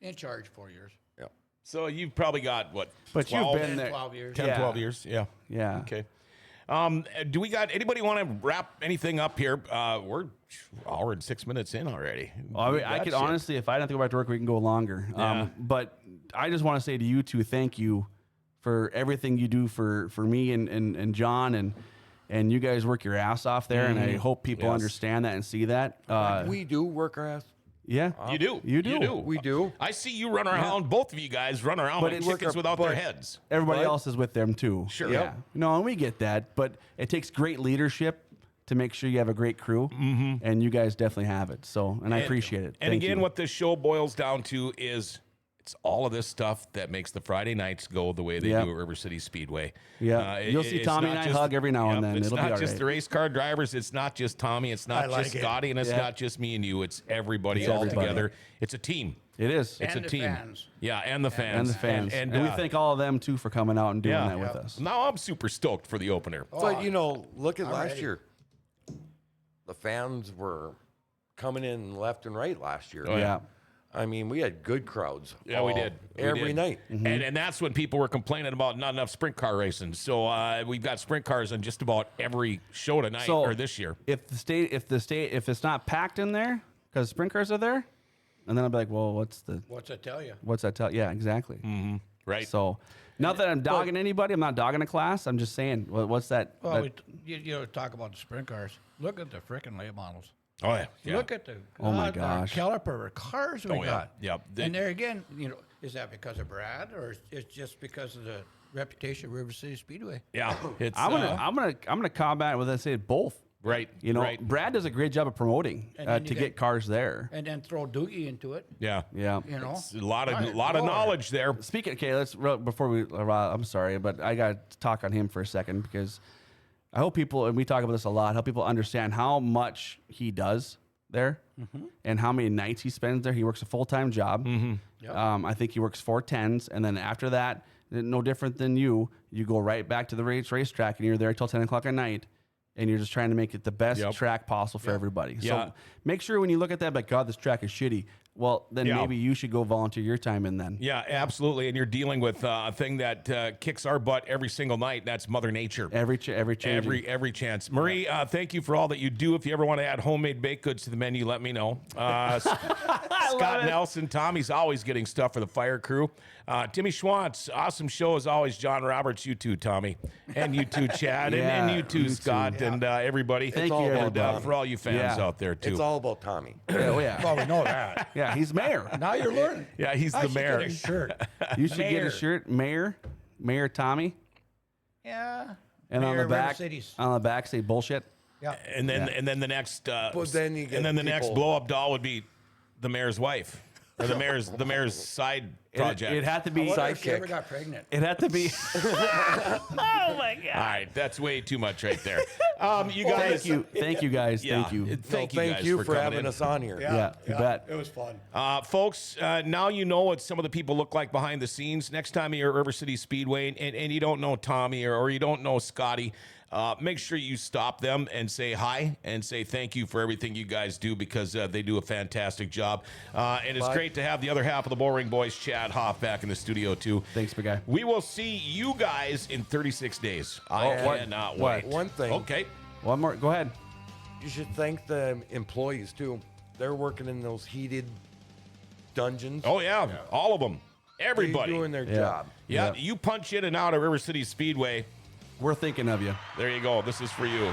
S3: in charge 4 years.
S4: Yeah.
S1: So you've probably got, what,
S2: But
S1: 12,
S2: you've been
S3: 10,
S2: there.
S3: 12 years.
S1: 10,
S2: Yeah.
S1: 12 years? Yeah.
S2: Yeah.
S1: Okay. Do we got anybody want to wrap anything up here? We're an hour and 6 minutes in already.
S2: Well, I mean, I
S1: That
S2: could
S1: shit.
S2: honestly, if I don't have to go back to work, we can go longer.
S1: Yeah.
S2: But I just want to say to you two, thank you for everything you do for me and John and you guys work your ass off there. And I hope people
S1: Yes.
S2: understand that and see that.
S4: We do work our ass.
S2: Yeah,
S1: You do.
S2: You do.
S4: We do.
S1: I see you run around, both of you guys run around
S2: But
S1: like
S2: it's-
S1: chickens without their
S4: but-
S1: heads.
S2: Everybody
S4: But-
S2: else is with them too.
S1: Sure.
S2: Yeah.
S1: Yep.
S2: No, and we get that, but it takes great leadership to make sure you have a great crew, and you guys definitely have it. So, and I appreciate it.
S1: And
S2: Thank
S1: again,
S2: you.
S1: what this show boils down to is it's all of this stuff that makes the Friday nights go the way they
S2: Yep.
S1: do at River City Speedway.
S2: Yeah. You'll see Tommy and I hug every now and then.
S1: It's
S2: It'll be
S1: not
S2: all
S1: just
S2: right.
S1: the race car drivers. It's not just Tommy. It's not
S3: like
S1: just
S3: it.
S1: Scotty, and it's
S2: Yeah.
S1: not just me and you. It's everybody
S2: It's
S1: all
S2: everybody.
S1: together. It's a team.
S2: It is.
S1: It's
S3: And
S1: a
S3: the
S1: team.
S3: fans.
S1: Yeah, and the fans.
S2: And the fans.
S1: And,
S2: And we thank all of them, too, for coming out and doing
S1: Yeah.
S2: that with us.
S1: Now I'm super stoked for the opener.
S4: But look at last
S3: ready.
S4: year. The fans were coming in left and right last year.
S1: Oh,
S2: Yeah.
S4: I mean, we had good crowds.
S1: Yeah, we did. We
S4: every
S1: did.
S4: night.
S1: And that's when people were complaining about not enough sprint car racing. So we've got sprint cars on just about every show tonight
S2: So
S1: or this year.
S2: if it's not packed in there because sprint cars are there, and then I'll be like, well, what's
S3: What's that tell you?
S2: that tell? Yeah, exactly.
S1: Right.
S2: So, not that I'm dogging anybody. I'm not dogging a class. I'm just saying, what's that?
S3: Well,
S2: that-
S3: you talk about the sprint cars. Look at the frickin' late models.
S1: Oh, yeah. Yeah.
S3: Look at the
S2: Oh, my
S3: gosh
S2: gosh.
S3: caliper cars we
S1: Oh, yeah.
S3: got.
S1: Yeah.
S3: And there again, is that because of Brad or is it just because of the reputation of River City Speedway?
S1: Yeah. It's,
S2: I'm gonna combat with I say both.
S1: right.
S2: You know,
S1: Right.
S2: Brad does a great job of promoting
S3: And then
S2: to
S3: you
S2: get
S3: got-
S2: cars there.
S3: And then throw Doogie into it.
S1: Yeah.
S2: Yeah.
S3: You know,
S1: It's a lot of
S3: My
S1: lot of
S3: Lord.
S1: knowledge there.
S2: Speaking, okay, before we. I'm sorry, but I got to talk on him for a second because I hope people, and we talk about this a lot, help people understand how much he does there and how many nights he spends there. He works a full-time job.
S3: Yep.
S2: I think he works 4 10s, and then after that, no different than you go right back to the racetrack, and you're there till 10 o'clock at night, and you're just trying to make it the best
S1: Yep.
S2: track possible for everybody.
S1: Yeah.
S2: So make sure when you look at that, like, God, this track is shitty. Well, then
S1: Yeah.
S2: maybe you should go volunteer your time in then.
S1: Yeah, absolutely. And you're dealing with a thing that kicks our butt every single night. That's Mother Nature.
S2: Every change.
S1: Every chance. Marie, thank you for all that you do. If you ever want to add homemade baked goods to the menu, let me know. Scott Nelson, Tommy's always getting stuff for the fire crew. Timmy Schwantz, awesome show as always. John Roberts, you too, Tommy. And you too, Chad. and you too, Scott. And everybody.
S2: Thank you,
S1: And
S2: everybody.
S1: for all you fans
S2: Yeah.
S1: out there, too.
S4: It's all about Tommy.
S2: Oh yeah,
S3: well, we know that.
S2: yeah. He's mayor.
S3: Now you're learning.
S1: Yeah, he's
S3: I
S1: the
S3: should
S1: mayor.
S3: Get a shirt.
S2: You should get
S3: Mayor.
S2: a shirt, Mayor Tommy,
S3: Yeah.
S2: and
S3: Mayor
S2: on the
S3: of River
S2: back,
S3: Cities.
S2: say bullshit.
S3: Yeah.
S1: And then the next
S4: But then you get
S1: and then the next
S4: people-
S1: blow up doll would be the mayor's wife. Or the mayor's side project.
S2: It had to be.
S3: I wonder if she
S4: Sidekick.
S3: ever got pregnant.
S2: It had to be.
S1: All right, that's way too much right there. You guys,
S2: Thank you, guys.
S1: yeah,
S2: Thank you.
S1: Thank you,
S4: Thank
S1: guys,
S4: you
S1: for
S4: for
S1: coming
S4: having
S1: in.
S4: us on here.
S2: Yeah, you bet.
S3: It was fun.
S1: Folks, now you know what some of the people look like behind the scenes. Next time you're at River City Speedway and you don't know Tommy or you don't know Scotty, make sure you stop them and say hi and say thank you for everything you guys do because they do a fantastic job. And it's
S4: Bye.
S1: great to have the other half of the Bullring Boys, Chad Hoff, back in the studio too.
S2: Thanks, big guy.
S1: We will see you guys in 36 days. I cannot
S2: what?
S1: wait.
S4: One thing.
S1: Okay.
S2: One more. Go ahead.
S4: You should thank the employees too. They're working in those heated dungeons.
S1: Oh, yeah. All of them.
S4: They're
S1: Everybody.
S4: doing their
S2: Yeah.
S4: job.
S1: Yeah,
S2: Yeah.
S1: you punch in and out of River City Speedway.
S2: We're thinking of you.
S1: There you go. This is for you.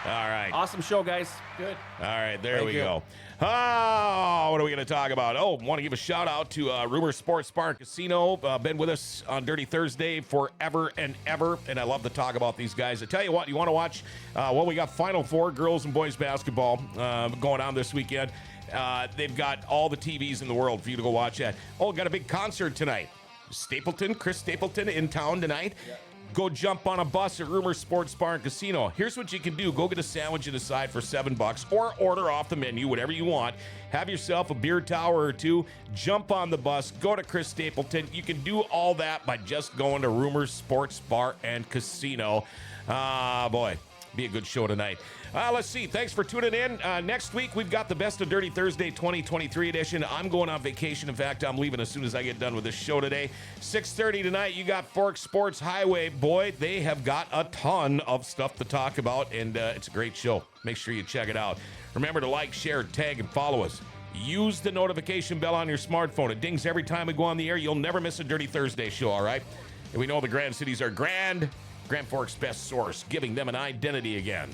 S1: All right.
S2: Awesome show, guys.
S3: Good.
S1: All right, there
S4: Thank
S1: we
S4: you.
S1: go. What are we going to talk about? Oh, want to give a shout out to Rumor Sports Bar and Casino. Been with us on Dirty Thursday forever and ever, and I love to talk about these guys. I tell you what, you want to watch? We got Final Four girls and boys basketball going on this weekend. They've got all the TVs in the world for you to go watch that. Oh, got a big concert tonight. Chris Stapleton in town tonight. Yeah. Go jump on a bus at Rumor Sports Bar and Casino. Here's what you can do. Go get a sandwich and a side for $7 or order off the menu, whatever you want. Have yourself a beer tower or two. Jump on the bus. Go to Chris Stapleton. You can do all that by just going to Rumor Sports Bar and Casino. Boy, be a good show tonight. Let's see. Thanks for tuning in. Next week, we've got the Best of Dirty Thursday 2023 edition. I'm going on vacation. In fact, I'm leaving as soon as I get done with this show today. 6:30 tonight, you got Fork Sports Highway. Boy, they have got a ton of stuff to talk about, and it's a great show. Make sure you check it out. Remember to like, share, tag, and follow us. Use the notification bell on your smartphone. It dings every time we go on the air. You'll never miss a Dirty Thursday show, all right? And we know the Grand Cities are grand. Grand Forks' best source, giving them an identity again.